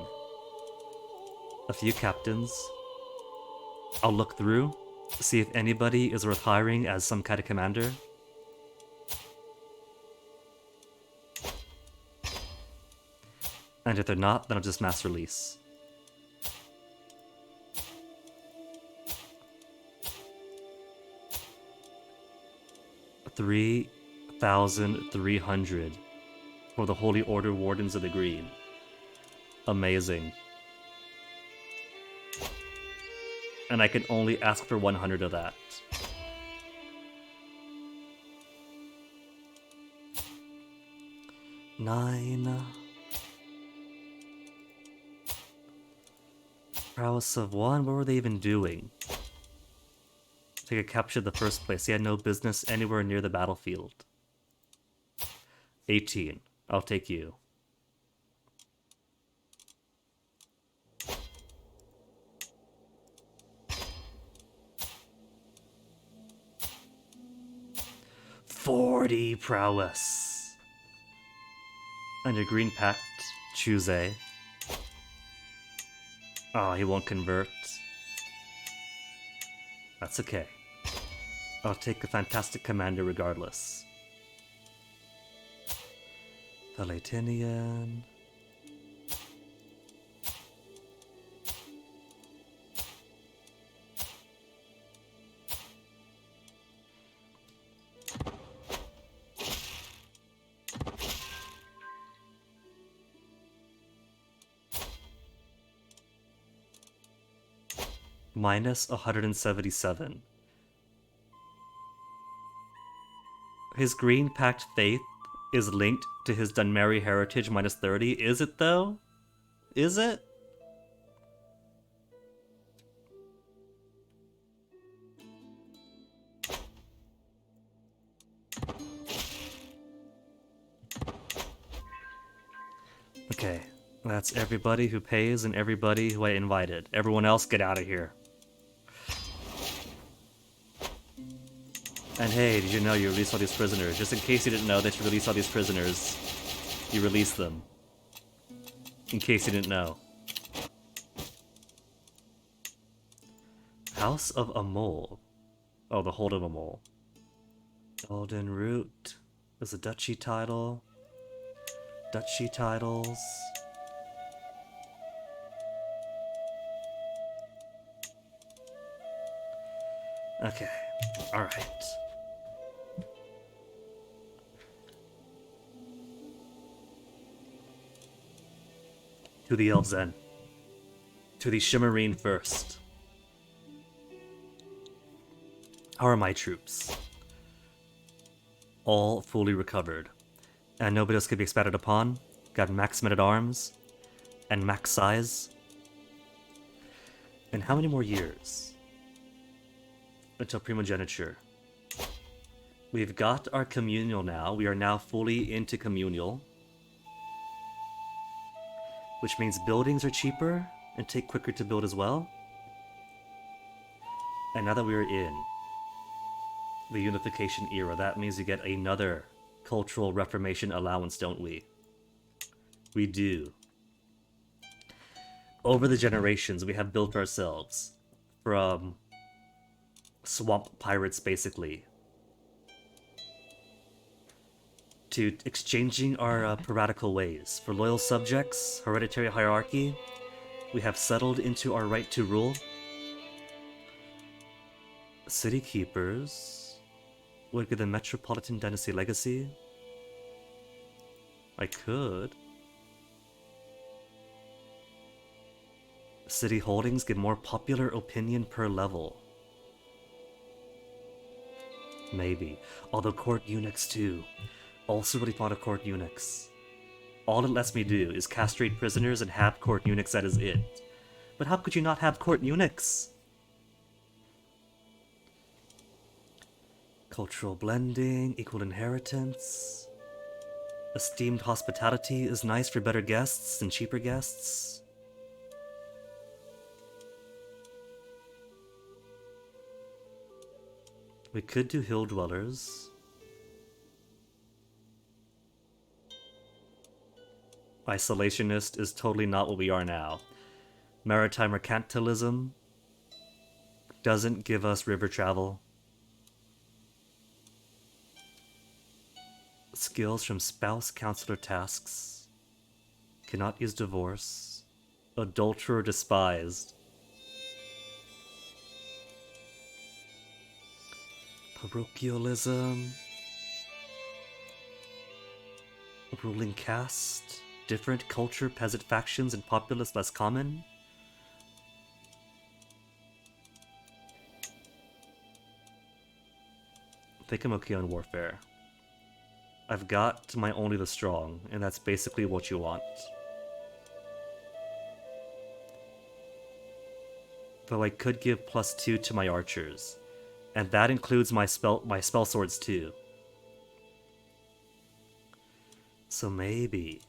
A few captains. I'll look through, see if anybody is worth hiring as some kind of commander. And if they're not, then I'll just mass release. $3,300 for the Holy Order Wardens of the Green. Amazing. And I can only ask for 100 of that. Nine. Prowess of 1? What were they even doing? They could capture the first place. He had no business anywhere near the battlefield. 18. I'll take you. 40 prowess. And your green pact, choose A. Oh, he won't convert. That's okay. I'll take a fantastic commander regardless. The Latinian. Minus 177. His Green Pact Faith is linked to his Dunmeri Heritage minus 30. Is it though? Is it? Okay, that's everybody who pays and everybody who I invited. Everyone else, get out of here. And hey, did you know you released all these prisoners? Just in case you didn't know that you released all these prisoners, you released them. In case you didn't know. House of Amol. Oh, the Hold of Amol. Golden Root. There's a duchy title. Duchy titles. Okay, alright. To the elves then. To the Shimmerine first. How are my troops? All fully recovered. And nobody else could be expanded upon. Got max men-at-arms. And max size. And how many more years? Until primogeniture. We've got our communal now. We are now fully into communal. Which means buildings are cheaper and take quicker to build as well. And now that we're in the unification era, that means we get another cultural reformation allowance, don't we? We do. Over the generations, we have built ourselves from swamp pirates, basically, to exchanging our piratical ways. For loyal subjects, hereditary hierarchy, we have settled into our right to rule. City keepers would give the Metropolitan Dynasty legacy. I could. City holdings give more popular opinion per level. Maybe. Although court eunuchs too. Also really fond of court eunuchs. All it lets me do is castrate prisoners and have court eunuchs, that is it. But how could you not have court eunuchs? Cultural blending, equal inheritance. Esteemed hospitality is nice for better guests than cheaper guests. We could do hill dwellers. Isolationist is totally not what we are now. Maritime mercantilism doesn't give us river travel. Skills from spouse counselor tasks. Cannot use divorce. Adulterer despised. Parochialism. Ruling caste. Different culture, peasant factions, and populace less common. I think I'm okay on warfare. I've got my only the strong, and that's basically what you want. Though I could give +2 to my archers, and that includes my spell swords too. So maybe.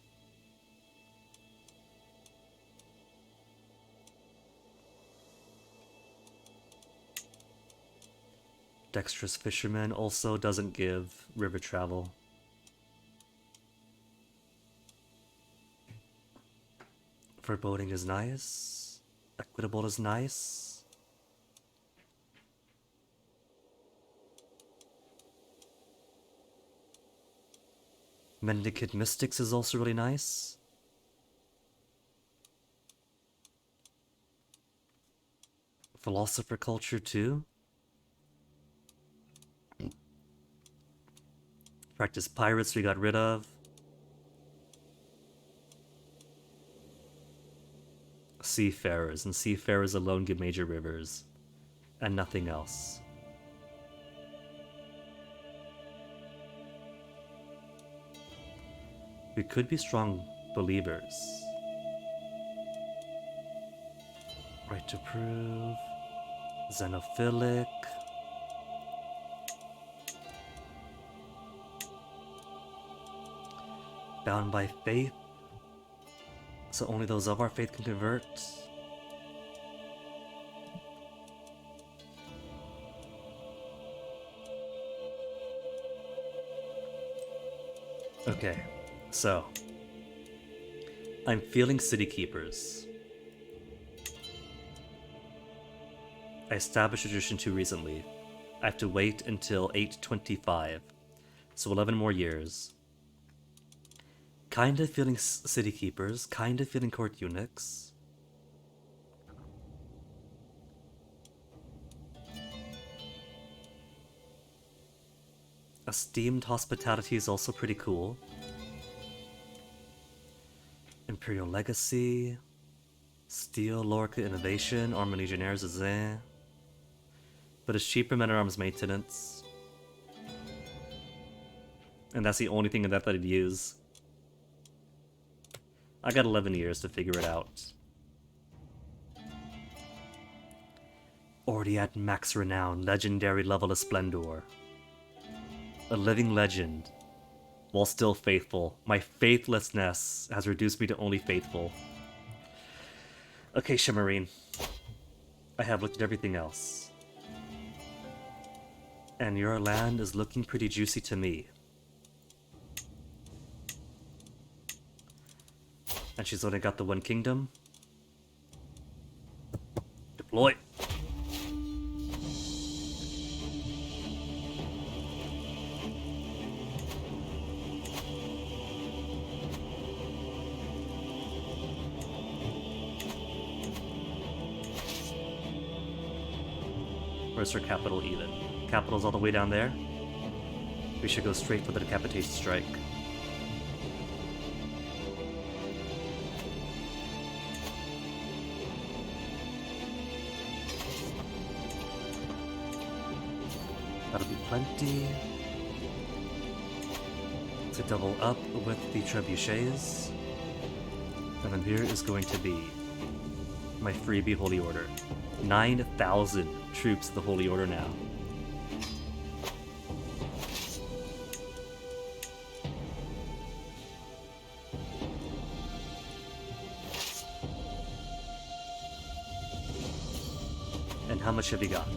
Dexterous Fisherman also doesn't give river travel. Foreboding is nice. Equitable is nice. Mendicant Mystics is also really nice. Philosopher Culture too. Practice Pirates we got rid of. Seafarers, and Seafarers alone give major rivers. And nothing else. We could be strong believers. Right to prove. Xenophilic. Bound by faith. So only those of our faith can convert. Okay, so I'm feeling City Keepers. I established a tradition too recently. I have to wait until 825, so 11 more years. Kind of feeling City Keepers, kind of feeling Court Eunuchs. Esteemed Hospitality is also pretty cool. Imperial Legacy. Steel, Lorca Innovation, Armor Legionnaires is eh. But it's cheaper Men at Arms maintenance. And that's the only thing in that I'd use. I got 11 years to figure it out. Already at max renown, legendary level of splendor. A living legend. While still faithful. My faithlessness has reduced me to only faithful. Okay, Shimmerine. I have looked at everything else. And your land is looking pretty juicy to me. And she's only got the one kingdom. Deploy! Where's her capital even? Capital's all the way down there? We should go straight for the decapitation strike. That'll be plenty. To double up with the trebuchets. And then here is going to be my freebie Holy Order. 9,000 troops of the Holy Order now. And how much have you got?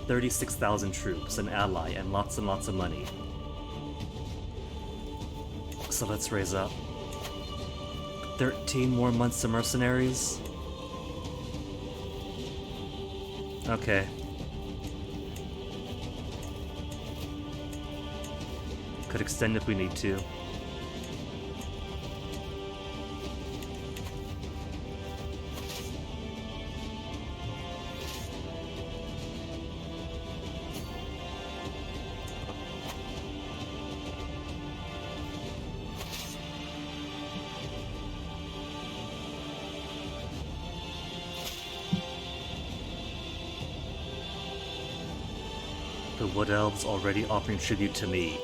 36,000 troops, an ally, and lots of money. So let's raise up. 13 more months of mercenaries. Okay. Could extend if we need to. The Wood Elves already offering tribute to me.